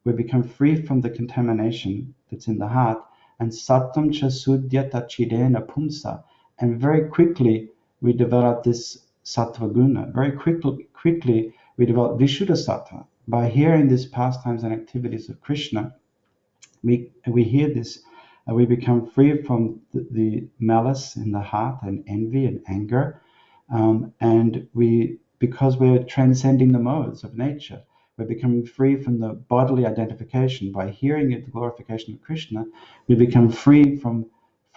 we become free from the contamination that's in the heart, and satam cha sudyata chidena pumsa. And very quickly we develop this sattva guna. Very quickly we develop vishuddha sattva. By hearing these pastimes and activities of Krishna, we hear this, and we become free from the malice in the heart and envy and anger, and because we're transcending the modes of nature, we're becoming free from the bodily identification. By hearing the glorification of Krishna, we become free from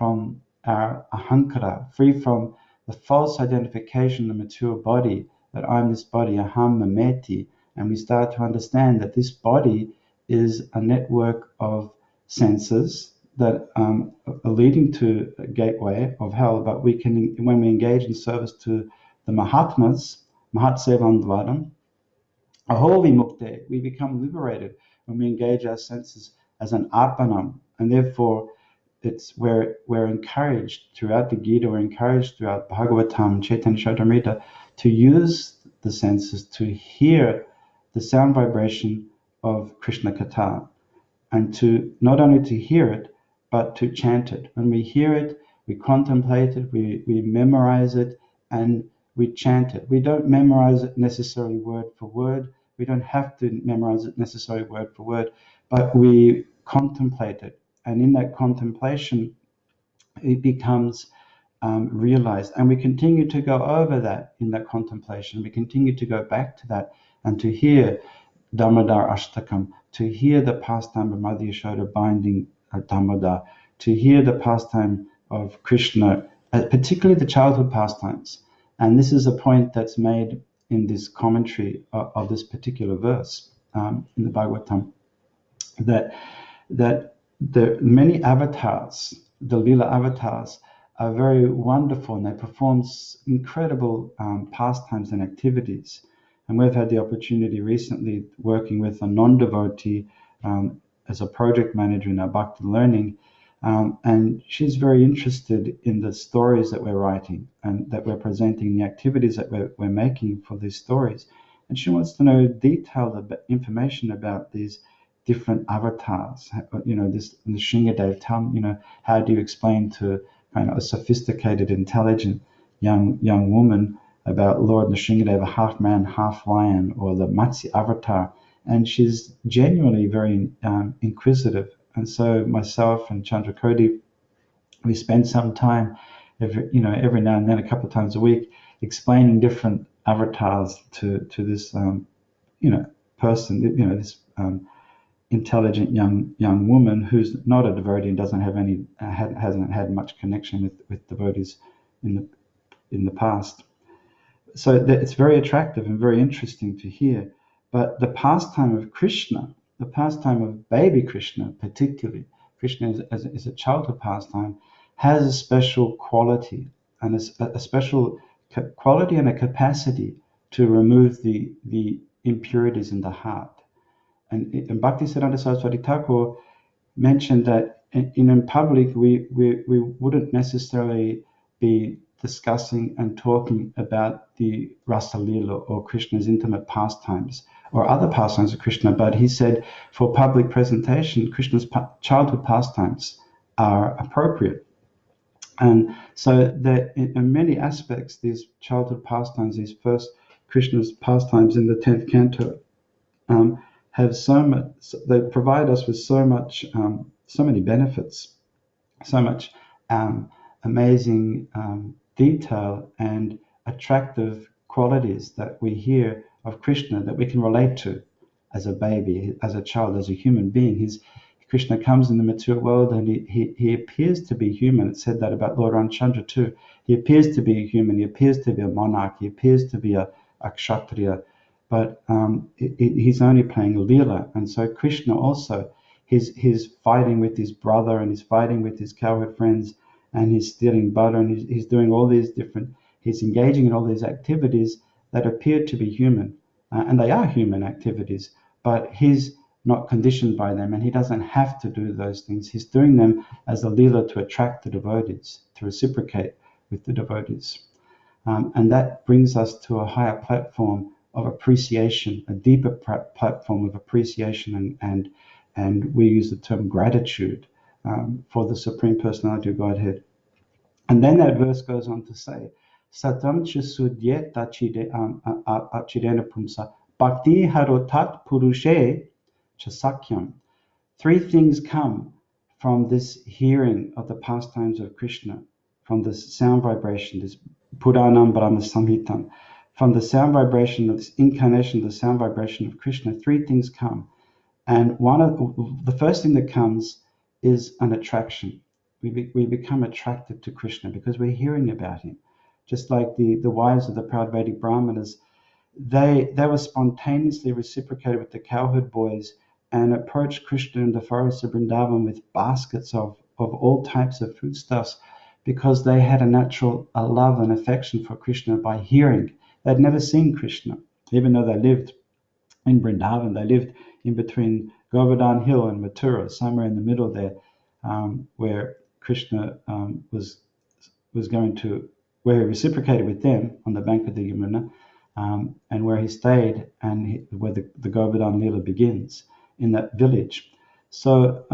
our ahankara, free from the false identification of the material body, that I'm this body, aham mameti, and we start to understand that this body is a network of senses that are leading to a gateway of hell, but we can, when we engage in service to the Mahatmas, Mahatsevam Dvaram, Ahovi Mukte, we become liberated when we engage our senses as an Arpanam, and therefore we're encouraged throughout the Gita, we're encouraged throughout Bhagavatam, Chaitanya Charitamrita, to use the senses to hear the sound vibration of Krishna Katha, and to not only to hear it, but to chant it. When we hear it, we contemplate it, we memorize it, and we chant it. We don't memorize it necessarily word for word. We don't have to memorize it necessarily word for word, but we contemplate it. And in that contemplation, it becomes realized. And we continue to go over that in that contemplation. We continue to go back to that and to hear Damodar Ashtakam, to hear the pastime of Mother Yashoda binding Damodar, to hear the pastime of Krishna, particularly the childhood pastimes. And this is a point that's made in this commentary of this particular verse in the Bhagavatam, that the many avatars, the Lila avatars, are very wonderful, and they perform incredible pastimes and activities. And we've had the opportunity recently working with a non-devotee as a project manager in our Bhakti Learning, and she's very interested in the stories that we're writing and that we're presenting, the activities that we're making for these stories. And she wants to know detailed information about these different avatars. This Nrsingadev, how do you explain to kind of a sophisticated, intelligent young woman about Lord Nrsingadev, half man, half lion, or the Matsya avatar? And she's genuinely very inquisitive. And so myself and Chandra Kodi, we spend some time every now and then, a couple of times a week, explaining different avatars to this person, this intelligent young woman who's not a devotee and doesn't have hasn't had much connection with devotees in the past. So it's very attractive and very interesting to hear. But the pastime of Krishna, the pastime of baby Krishna particularly, Krishna is a childhood pastime, has a special quality and a special quality and a capacity to remove the impurities in the heart. And Bhaktisiddhanta Saraswati Thakur mentioned that in public we wouldn't necessarily be discussing and talking about the Rasa Lila or Krishna's intimate pastimes or other pastimes of Krishna, but he said for public presentation, Krishna's childhood pastimes are appropriate. And so that in many aspects, these childhood pastimes, these first Krishna's pastimes in the 10th canto, have so much, they provide us with so many benefits, so much amazing detail and attractive qualities that we hear of Krishna that we can relate to as a baby, as a child, as a human being. Krishna comes in the material world and he appears to be human. It said that about Lord Ramchandra too. He appears to be human, he appears to be a monarch, he appears to be a kshatriya, but he's only playing a lila. And so Krishna also, he's fighting with his brother and he's fighting with his cowherd friends, and he's stealing butter, and he's doing all these different, he's engaging in all these activities that appear to be human, and they are human activities, but he's not conditioned by them, and he doesn't have to do those things. He's doing them as a lila to attract the devotees, to reciprocate with the devotees. And that brings us to a higher platform of appreciation, a deeper platform of appreciation, and we use the term gratitude for the Supreme Personality of Godhead. And then that verse goes on to say, Satam chisudyet achidena pumsa bhakti harotat purushe chasakyam. Three things come from this hearing of the pastimes of Krishna, from this sound vibration, this Puranam Brahma Samhitam, from the sound vibration of this incarnation, the sound vibration of Krishna. Three things come. And one of the first thing that comes is an attraction. We become attracted to Krishna because we're hearing about him. Just like the wives of the proud Vedic Brahmanas, they were spontaneously reciprocated with the cowherd boys and approached Krishna in the forests of Vrindavan with baskets of all types of foodstuffs because they had a natural love and affection for Krishna by hearing. They'd never seen Krishna, even though they lived in Vrindavan. They lived in between Govardhan Hill and Mathura, somewhere in the middle there, where Krishna was going to, where he reciprocated with them on the bank of the Yamuna, and where he stayed, and where the Govardhan Lila begins, in that village. So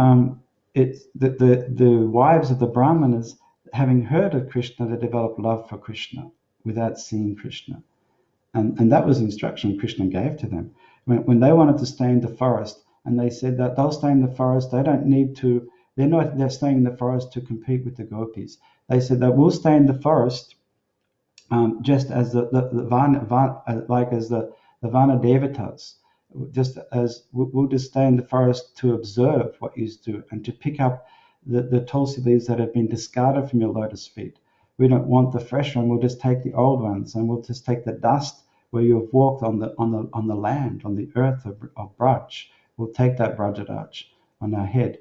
it's the wives of the Brahmanas, having heard of Krishna, they developed love for Krishna without seeing Krishna. And that was the instruction Krishna gave to them. When they wanted to stay in the forest, and they said that they'll stay in the forest, they don't need to, they're staying in the forest to compete with the gopis. They said that we'll stay in the forest just as the Vana Devatas, just as we'll just stay in the forest to observe what you do and to pick up the tulsi leaves that have been discarded from your lotus feet. We don't want the fresh one. We'll just take the old ones, and we'll just take the dust where you have walked on the land, on the earth of Braj. We'll take that Brajadaj on our head.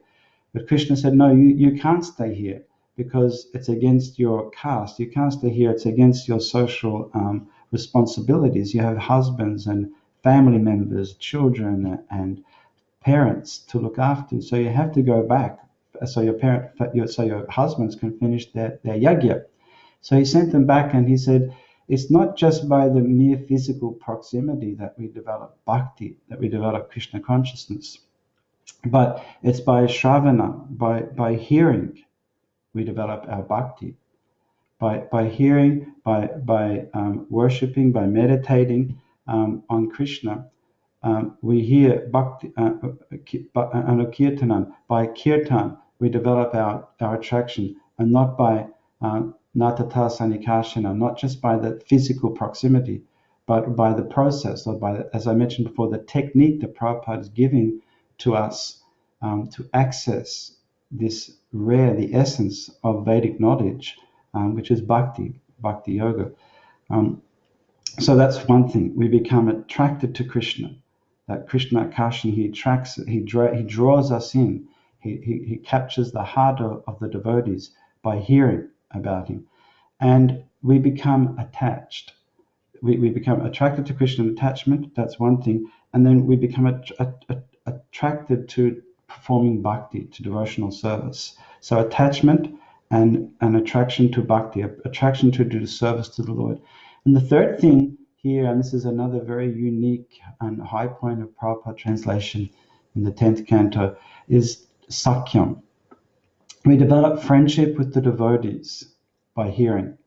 But Krishna said, no, you can't stay here because it's against your caste. You can't stay here. It's against your social responsibilities. You have husbands and family members, children and parents to look after. So you have to go back so your husbands can finish their yajna. So he sent them back, and he said, it's not just by the mere physical proximity that we develop bhakti, that we develop Krishna consciousness, but it's by shravana, by hearing, we develop our bhakti. By hearing, by worshipping, by meditating on Krishna, we hear bhakti, anukirtanan. By kirtan, we develop our attraction, and not by natata sanikashana, not just by the physical proximity, but by the process, or by, as I mentioned before, the technique that Prabhupada is giving to us to access this the essence of Vedic knowledge, which is bhakti yoga. So that's one thing. We become attracted to Krishna. That Krishna Akashan, he attracts, he draws us in. He captures the heart of the devotees by hearing about him. And we become attached. We become attracted to Krishna attachment, that's one thing. And then we become attracted to performing bhakti, to devotional service. So attachment and an attraction to bhakti, attraction to do service to the Lord. And the third thing here, and this is another very unique and high point of Prabhupada translation in the 10th canto, is sakyam. We develop friendship with the devotees by hearing.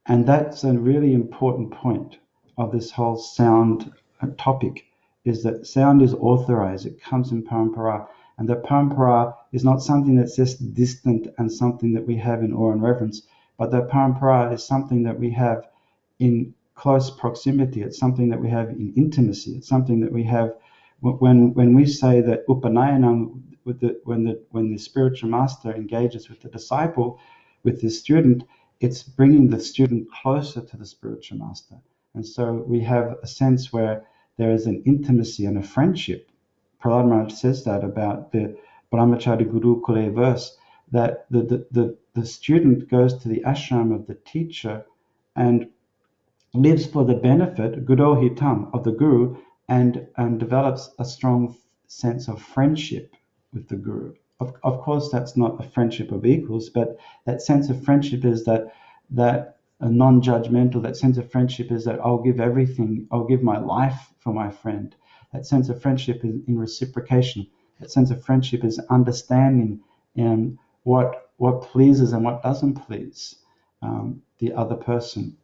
And that's a really important point of this whole sound topic, is that sound is authorized. It comes in parampara. And the parampara is not something that's just distant and something that we have in awe and reverence, but the parampara is something that we have in close proximity. It's something that we have in intimacy. It's something that we have when we say that upanayanam, when the spiritual master engages with the disciple, with the student, it's bringing the student closer to the spiritual master. And so we have a sense where there is an intimacy and a friendship. Prahlad Maharaj says that about the Brahmachari Guru Kule verse, that the the student goes to the ashram of the teacher and lives for the benefit, guru hitam, of the guru, and develops a strong sense of friendship with the guru. Of course, that's not a friendship of equals, but that sense of friendship is that a non-judgmental. That sense of friendship is that I'll give everything. I'll give my life for my friend. That sense of friendship is in reciprocation. That sense of friendship is understanding what pleases and what doesn't please the other person.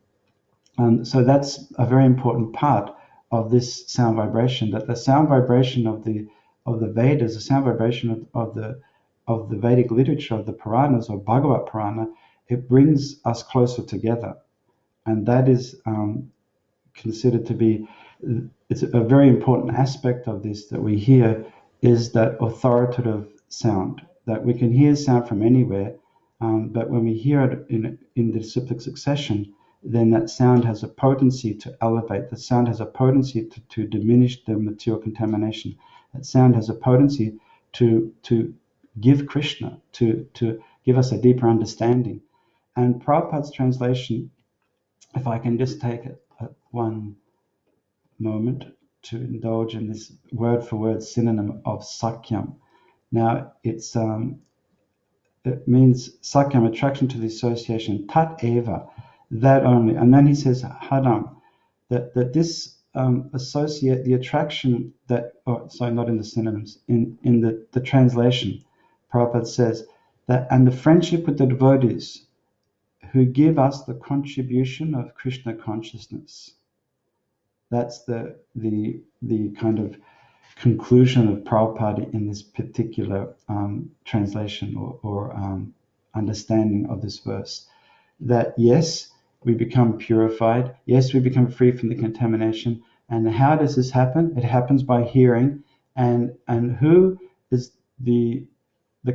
So that's a very important part of this sound vibration. That the sound vibration of the Vedas, the sound vibration of the Vedic literature, of the Puranas or Bhagavad Purana, it brings us closer together, and that is considered to be, it's a very important aspect of this that we hear, is that authoritative sound, that we can hear sound from anywhere, but when we hear it in the cyclic succession, then that sound has a potency to elevate. The sound has a potency to diminish the material contamination. That sound has a potency to give Krishna, to give us a deeper understanding. And Prabhupada's translation, if I can just take one moment to indulge in this word-for-word synonym of sakyam. Now, it means sakyam, attraction to the association, tat eva, that only. And then he says haram, that this associate, the attraction that, sorry, not in the synonyms, in the translation, Prabhupada says that, and the friendship with the devotees who give us the contribution of Krishna consciousness. That's the kind of conclusion of Prabhupada in this particular translation or understanding of this verse. That yes, we become purified. Yes, we become free from the contamination. And how does this happen? It happens by hearing. And who is the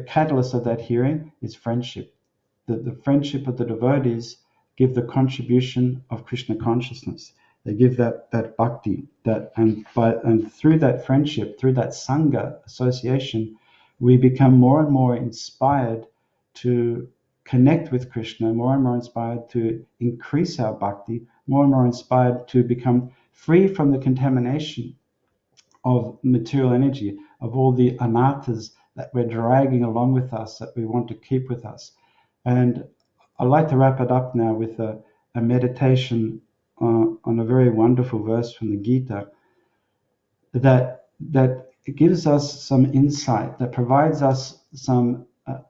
catalyst of that hearing? Is friendship. The friendship of the devotees give the contribution of Krishna consciousness. They give that bhakti, and through that friendship, through that sangha association, we become more and more inspired to connect with Krishna, more and more inspired to increase our bhakti, more and more inspired to become free from the contamination of material energy, of all the anarthas that we're dragging along with us, that we want to keep with us. And I'd like to wrap it up now with a meditation on a very wonderful verse from the Gita that gives us some insight, that provides us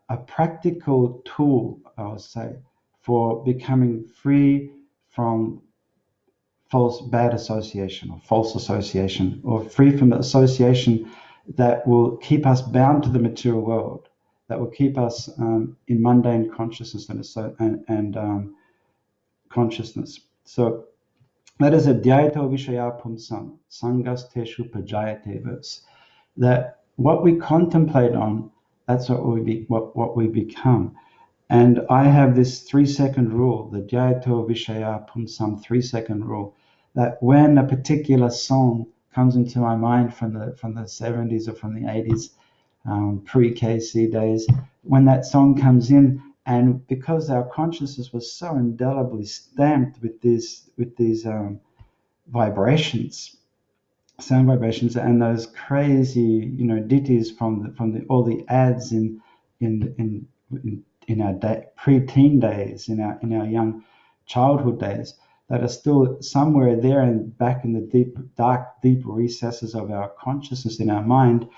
a practical tool, I would say, for becoming free from bad association or false association, or free from the association that will keep us bound to the material world, that will keep us in mundane consciousness and consciousness. So that is a dhyato vishaya pumsam sangas teshu pajayate verse. That what we contemplate on, that's what we become. And I have this 3-second rule, the dhyato vishaya pumsam 3-second rule, that when a particular song comes into my mind from the 70s or from the 80s, pre-KC days, when that song comes in, and because our consciousness was so indelibly stamped with these vibrations, sound vibrations, and those crazy, ditties from all the ads in our pre-teen days, in our young childhood days, that are still somewhere there and back in the deep recesses of our consciousness, in our mind,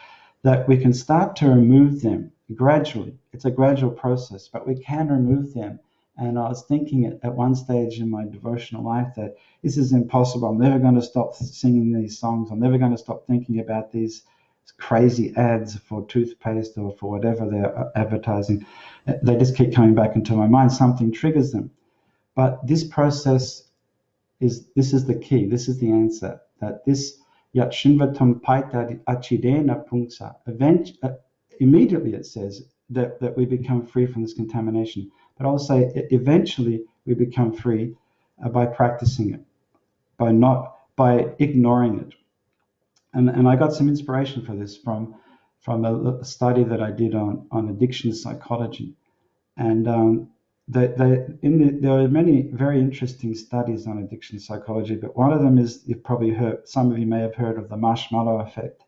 that we can start to remove them gradually. It's a gradual process, but we can remove them. And I was thinking at one stage in my devotional life that this is impossible. I'm never going to stop singing these songs. I'm never going to stop thinking about these crazy ads for toothpaste or for whatever they're advertising. They just keep coming back into my mind. Something triggers them. But this process is the key. This is the answer. That this yat shinvatam paita achidena pungsa. Immediately it says that we become free from this contamination. But I'll say eventually we become free by practicing it, by ignoring it. And I got some inspiration for this from a study that I did on addiction psychology. And there are many very interesting studies on addiction psychology, but one of them is, you've probably heard, some of you may have heard of the marshmallow effect.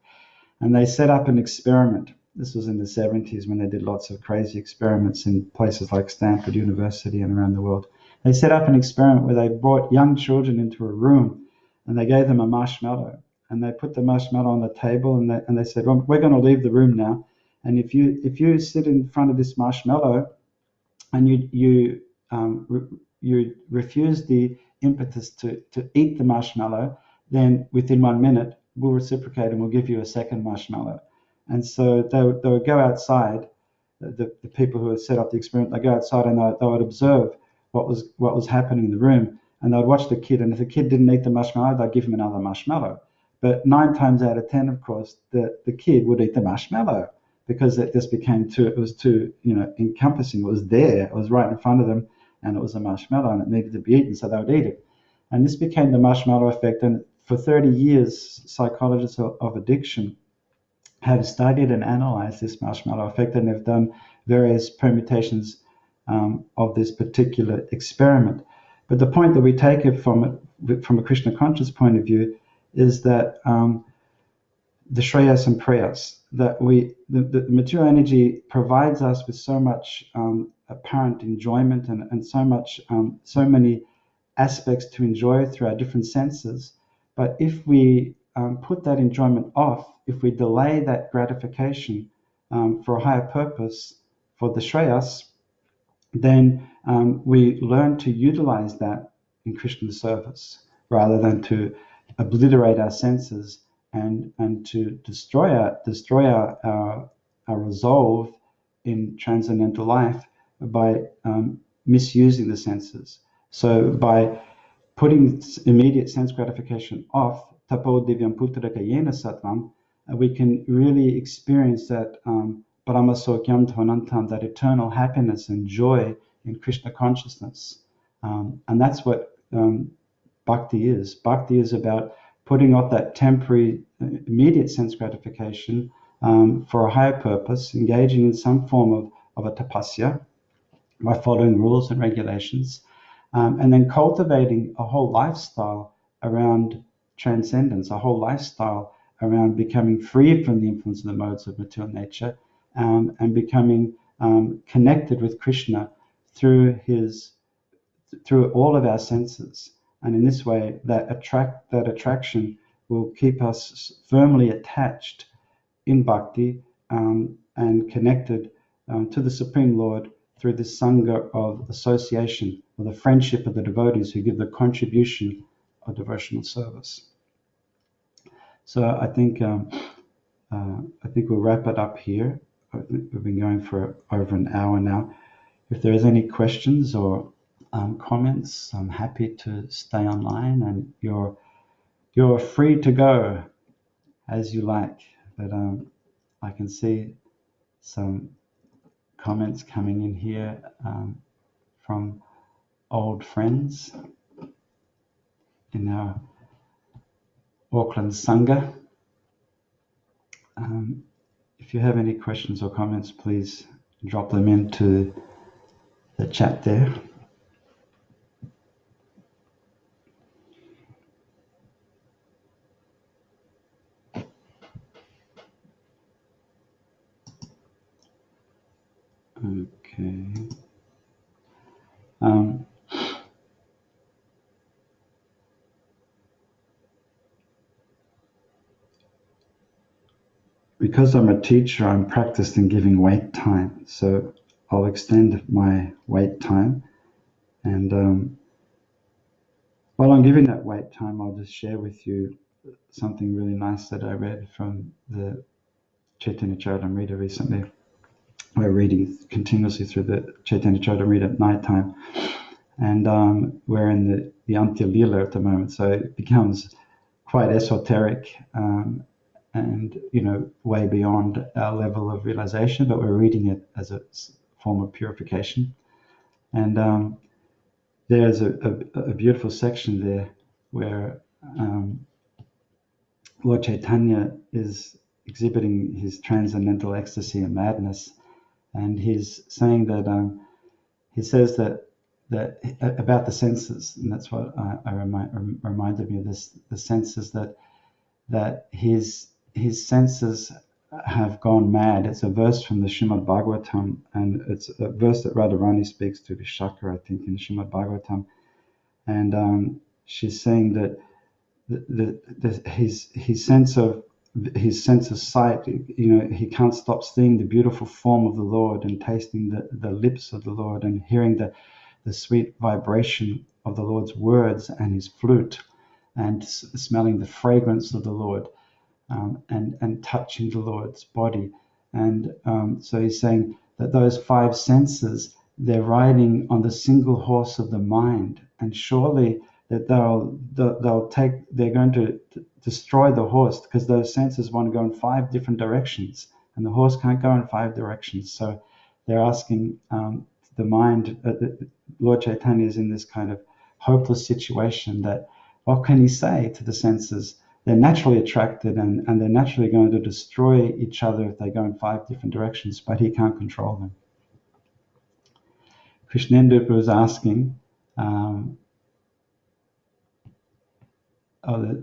And they set up an experiment. This was in the 70s when they did lots of crazy experiments in places like Stanford University and around the world. They set up an experiment where they brought young children into a room and they gave them a marshmallow. And they put the marshmallow on the table and they said, well, we're going to leave the room now. And if you sit in front of this marshmallow and you refuse the impetus to eat the marshmallow, then within 1 minute we'll reciprocate and we'll give you a second marshmallow. And so they would go outside, the people who had set up the experiment, they go outside and they would observe what was happening in the room, and they would watch the kid, and if the kid didn't eat the marshmallow, they'd give him another marshmallow. But 9 times out of 10, of course, the kid would eat the marshmallow, because it just became it was too encompassing. It was there, it was right in front of them, and it was a marshmallow and it needed to be eaten, so they would eat it. And this became the marshmallow effect. And for 30 years, psychologists of addiction have studied and analyzed this marshmallow effect, and they've done various permutations of this particular experiment. But the point that we take it from a Krishna conscious point of view is that the shreyas and prayas, that the material energy provides us with so much apparent enjoyment and so many aspects to enjoy through our different senses. But if we put that enjoyment off, if we delay that gratification for a higher purpose, for the shreyas, then we learn to utilize that in Krishna service rather than to obliterate our senses and to destroy our resolve in transcendental life by misusing the senses. So by putting immediate sense gratification off, tapo divyam putraka yena sattvam, we can really experience that paramasokyam dhanantam, that eternal happiness and joy in Krishna consciousness. And that's what bhakti is. Bhakti is about putting off that temporary, immediate sense gratification for a higher purpose, engaging in some form of a tapasya by following rules and regulations, and then cultivating a whole lifestyle around transcendence, a whole lifestyle around becoming free from the influence of the modes of material nature, and becoming connected with Krishna through all of our senses. And in this way, that attraction will keep us firmly attached in bhakti and connected to the Supreme Lord through this sangha of association, or the friendship of the devotees who give the contribution of devotional service. So I think we'll wrap it up here. I think we've been going for over an hour now. If there is any questions or comments, I'm happy to stay online, and you're free to go as you like. But I can see some comments coming in here from old friends in our Auckland Sangha. If you have any questions or comments, please drop them into the chat there. Okay. Because I'm a teacher, I'm practiced in giving wait time. So I'll extend my wait time. And while I'm giving that wait time, I'll just share with you something really nice that I read from the Chaitanya Charitamrita recently. We're reading continuously through the Chaitanya Charitamrita at night time. And we're in the Antya Lila at the moment, so it becomes quite esoteric and way beyond our level of realization, but we're reading it as a form of purification. And there's a beautiful section there where Lord Chaitanya is exhibiting his transcendental ecstasy and madness, and he's saying that he says that about the senses, and that's what reminded me of this. The senses that his senses have gone mad. It's a verse from the Srimad Bhagavatam, and it's a verse that Radharani speaks to Vishaka, I think, in the Srimad Bhagavatam, and she's saying that his sense of sight, he can't stop seeing the beautiful form of the Lord and tasting the lips of the Lord and hearing the sweet vibration of the Lord's words and his flute and smelling the fragrance of the Lord, and touching the Lord's body. And so he's saying that those five senses, they're riding on the single horse of the mind, and surely that they're going to destroy the horse, because those senses want to go in five different directions, and the horse can't go in five directions. So they're asking the mind. Lord Chaitanya is in this kind of hopeless situation that what can he say to the senses? They're naturally attracted, and they're naturally going to destroy each other if they go in five different directions, but he can't control them. Krishnendu was asking,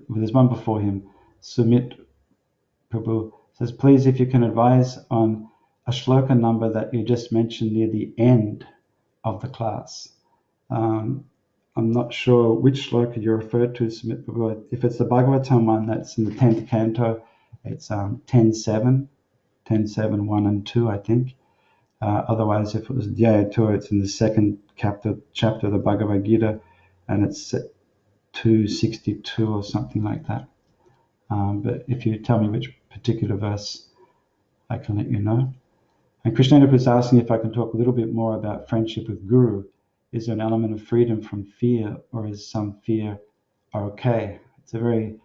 there's one before him. Sumit Prabhu says, please, if you can advise on a shloka number that you just mentioned near the end of the class. I'm not sure which shloka you referred to, Sumit Prabhu. If it's the Bhagavatam one, that's in the 10th canto. It's 10.7, 10.7, 1 and 2, I think. Otherwise, if it was Dhyayatura, it's in the second chapter of the Bhagavad Gita, and it's 262 or something like that. But if you tell me which particular verse, I can let you know. And Krishnendu was asking if I can talk a little bit more about friendship with Guru. Is there an element of freedom from fear, or is some fear okay? It's a very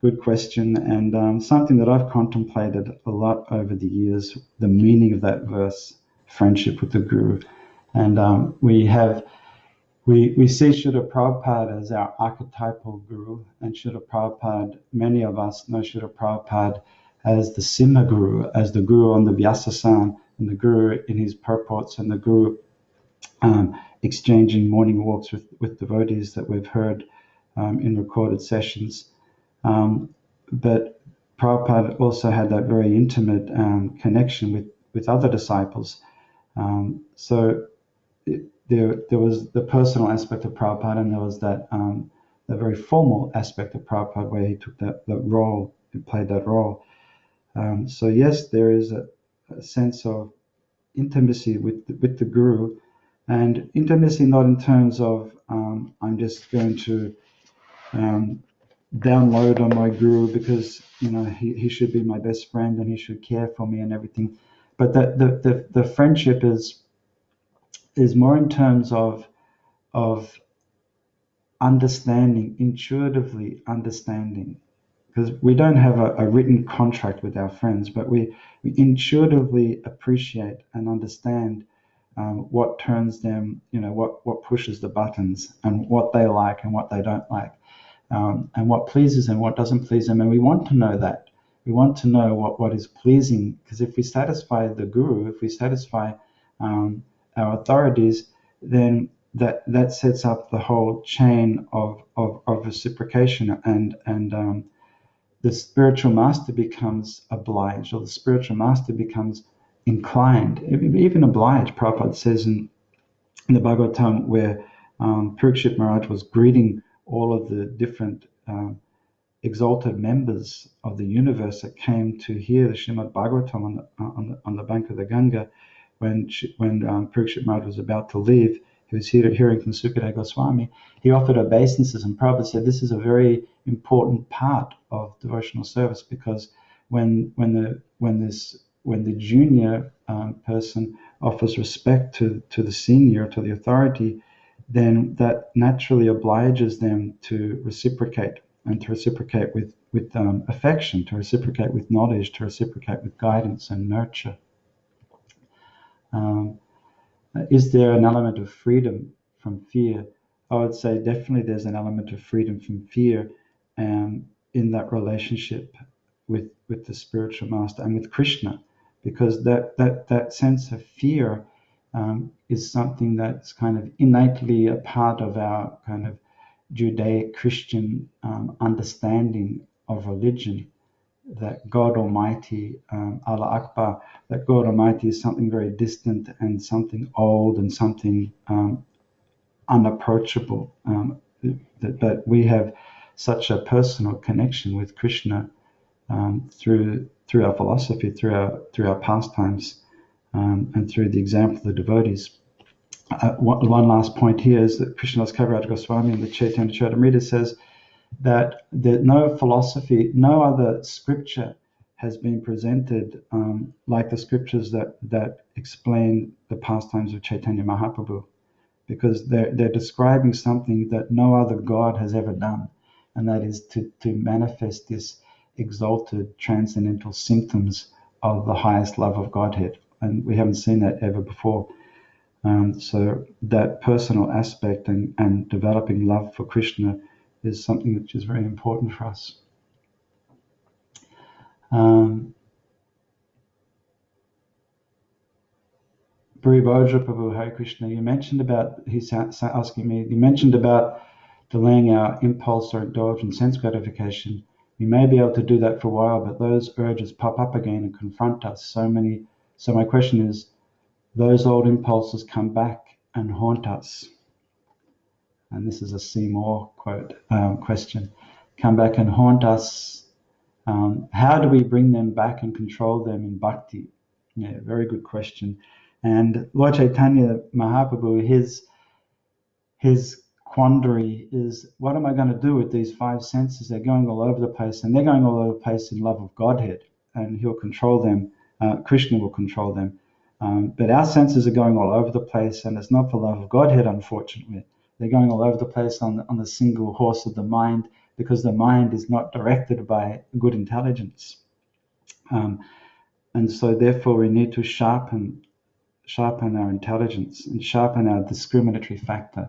good question, and something that I've contemplated a lot over the years, the meaning of that verse, friendship with the Guru. And we see Srila Prabhupada as our archetypal Guru, and Srila Prabhupada, many of us know Srila Prabhupada as the Simha Guru, as the Guru on the Vyasasan, and the Guru in his purports, and the Guru exchanging morning walks with devotees that we've heard in recorded sessions. But Prabhupada also had that very intimate connection with other disciples. So there was the personal aspect of Prabhupada, and there was that the very formal aspect of Prabhupada, where he took that role, and played that role. So yes, there is a sense of intimacy with the Guru, and intimacy not in terms of I'm just going to download on my Guru because he should be my best friend and he should care for me and everything, but that the friendship is more in terms of understanding, intuitively understanding, because we don't have a written contract with our friends, but we intuitively appreciate and understand what turns them, what pushes the buttons, and what they like and what they don't like, and what pleases them, what doesn't please them. And we want to know that. We want to know what is pleasing, because if we satisfy the Guru, if we satisfy our authorities, then that sets up the whole chain of reciprocation, and the spiritual master becomes obliged, or the spiritual master becomes inclined, even obliged. Prabhupada says in the Bhagavatam, where Parikshit Maharaj was greeting all of the different exalted members of the universe that came to hear the Srimad Bhagavatam on the bank of the Ganga, when Parikshit Maharaj was about to leave, he was hearing from Sukadeva Goswami. He offered obeisances, and Prabhupada said this is a very important part of devotional service, because when the junior person offers respect to the senior, to the authority, then that naturally obliges them to reciprocate, and to reciprocate with affection, to reciprocate with knowledge, to reciprocate with guidance and nurture. Is there an element of freedom from fear? I would say definitely there's an element of freedom from fear in that relationship with the spiritual master and with Krishna, because that sense of fear is something that's kind of innately a part of our kind of Judeo-Christian understanding of religion, that God Almighty, Allah Akbar, that God Almighty is something very distant and something old and something unapproachable. But we have such a personal connection with Krishna through our philosophy, through our pastimes, and through the example of the devotees. One last point here is that Krishnadas Kaviraj Goswami in the Chaitanya Charitamrita says that no philosophy, no other scripture has been presented like the scriptures that explain the pastimes of Chaitanya Mahaprabhu, because they're describing something that no other God has ever done, and that is to manifest this exalted transcendental symptoms of the highest love of Godhead. And we haven't seen that ever before. So that personal aspect and developing love for Krishna is something which is very important for us. Bhuri Bhoja Prabhu, Hare Krishna, you mentioned about, he's asking me, you mentioned about delaying our impulse or indulgent sense gratification. We may be able to do that for a while, but those urges pop up again and confront us. So my question is, those old impulses come back and haunt us. And this is a Seymour quote, question. Come back and haunt us. How do we bring them back and control them in bhakti? Yeah, very good question. And Lord Chaitanya Mahaprabhu, his quandary is, what am I going to do with these five senses? They're going all over the place, and they're going all over the place in love of Godhead, and he'll control them. Krishna will control them. But our senses are going all over the place, and it's not for love of Godhead, unfortunately. They're going all over the place on the single horse of the mind, because the mind is not directed by good intelligence. And so therefore we need to sharpen our intelligence and sharpen our discriminatory factor.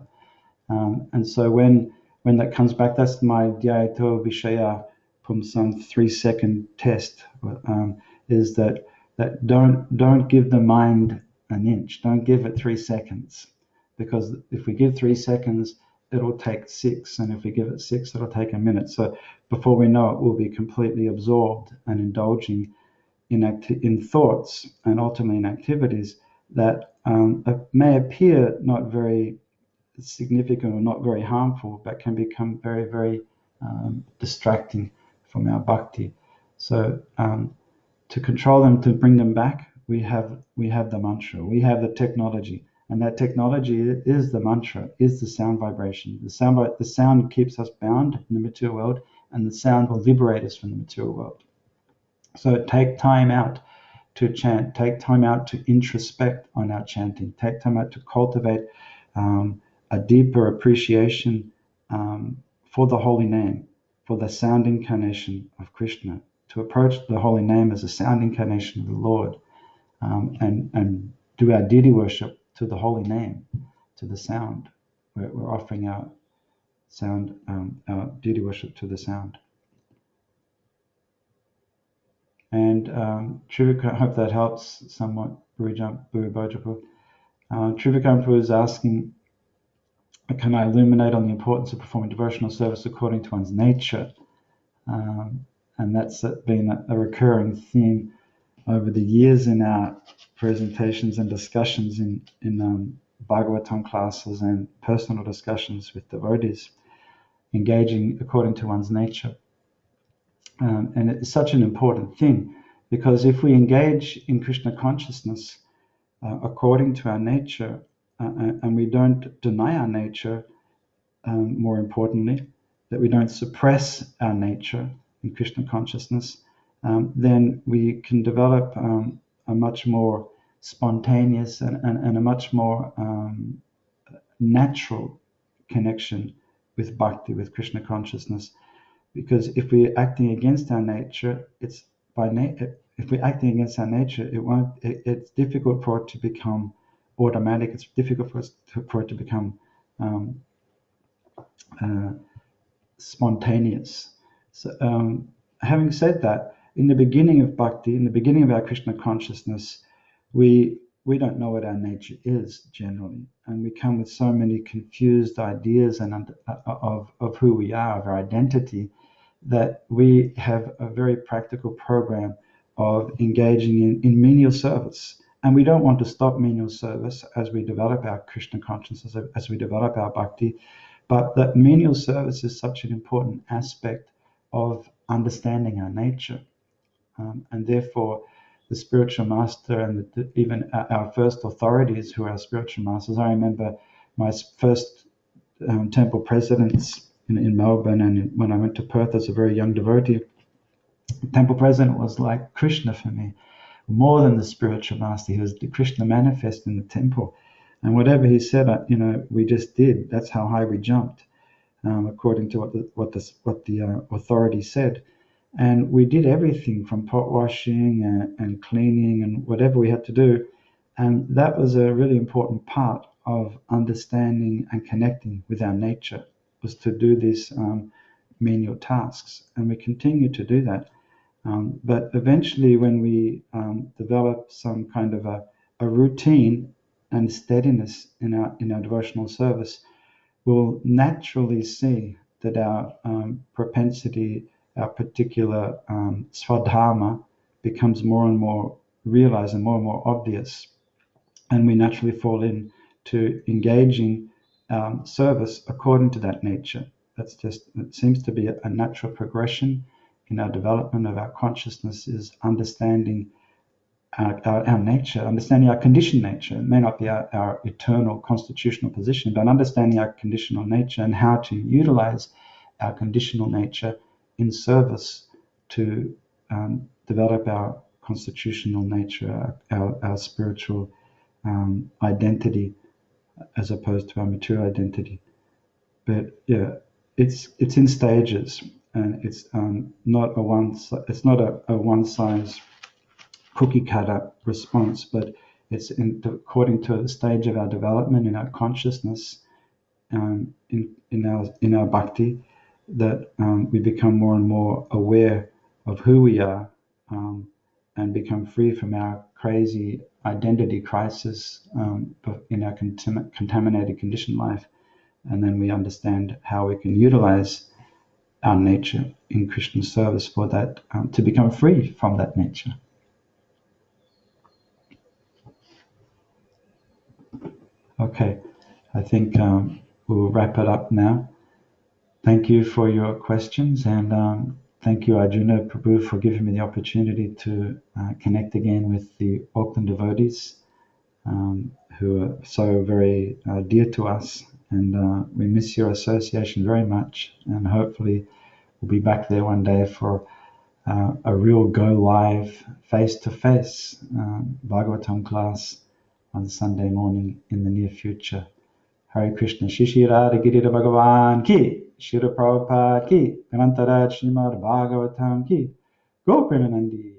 And so when that comes back, that's my Dhyayato Vishaya Pumsam 3-second test, is that don't give the mind an inch. Don't give it 3 seconds, because if we give 3 seconds, it'll take 6, and if we give it 6, it'll take a minute. So before we know it, we'll be completely absorbed and indulging in thoughts and ultimately in activities that may appear not very significant or not very harmful, but can become very, very distracting from our bhakti. So to control them, to bring them back, we have the mantra, we have the technology, and that technology is the mantra, is the sound vibration. The sound keeps us bound in the material world, and the sound will liberate us from the material world. So take time out to chant, take time out to introspect on our chanting, take time out to cultivate a deeper appreciation for the holy name, for the sound incarnation of Krishna, to approach the holy name as a sound incarnation of the Lord, and do our deity worship to the holy name, to the sound. We're offering our sound, our deity worship to the sound. And Trivika, I hope that helps somewhat, Bhurubajapu. Trivikampu is asking, can I illuminate on the importance of performing devotional service according to one's nature? And that's been a recurring theme over the years in our presentations and discussions in Bhagavatam classes and personal discussions with devotees, engaging according to one's nature. And it's such an important thing, because if we engage in Krishna consciousness according to our nature, and we don't deny our nature, more importantly, that we don't suppress our nature in Krishna consciousness, then we can develop a much more spontaneous and a much more natural connection with bhakti, with Krishna consciousness. Because if we're acting against our nature, if we're acting against our nature, it's difficult for it to become automatic. It's difficult for it to become spontaneous. So, having said that, in the beginning of bhakti, in the beginning of our Krishna consciousness, we we don't know what our nature is generally, and we come with so many confused ideas and of who we are, of our identity, that we have a very practical program of engaging in menial service. And we don't want to stop menial service as we develop our Krishna consciousness, as we develop our bhakti, but that menial service is such an important aspect of understanding our nature. And therefore, the spiritual master and even our first authorities who are spiritual masters. I remember my first temple presidents in Melbourne, and when I went to Perth as a very young devotee, the temple president was like Krishna for me, more than the spiritual master. He was the Krishna manifest in the temple, and whatever he said, we just did. That's how high we jumped, according to what the authority said. And we did everything from pot washing and cleaning and whatever we had to do. And that was a really important part of understanding and connecting with our nature, was to do these menial tasks. And we continue to do that. But eventually, when we develop some kind of a routine and steadiness in our devotional service, we'll naturally see that our propensity, our particular swadharma, becomes more and more realized and more obvious. And we naturally fall into engaging service according to that nature. It seems to be a natural progression in our development of our consciousness, is understanding our nature, understanding our conditioned nature. It may not be our eternal constitutional position, but understanding our conditional nature and how to utilize our conditional nature in service to develop our constitutional nature, our spiritual identity, as opposed to our material identity. But yeah, it's in stages, and it's not a one size cookie cutter response, but it's according to the stage of our development in our consciousness, in our bhakti, that we become more and more aware of who we are, and become free from our crazy identity crisis in our contaminated conditioned life. And then we understand how we can utilize our nature in Krishna service for that, to become free from that nature. Okay, I think we'll wrap it up now. Thank you for your questions, and thank you, Arjuna Prabhu, for giving me the opportunity to connect again with the Auckland devotees, who are so very dear to us. And we miss your association very much, and hopefully we'll be back there one day for a real go live, face-to-face Bhagavatam class on Sunday morning in the near future. Hare Krishna. Shishi Radha Girira Bhagavan ki, Shira Prabhupada ki, Grantaraj Srimad Bhagavatam ki, Go Premanandi.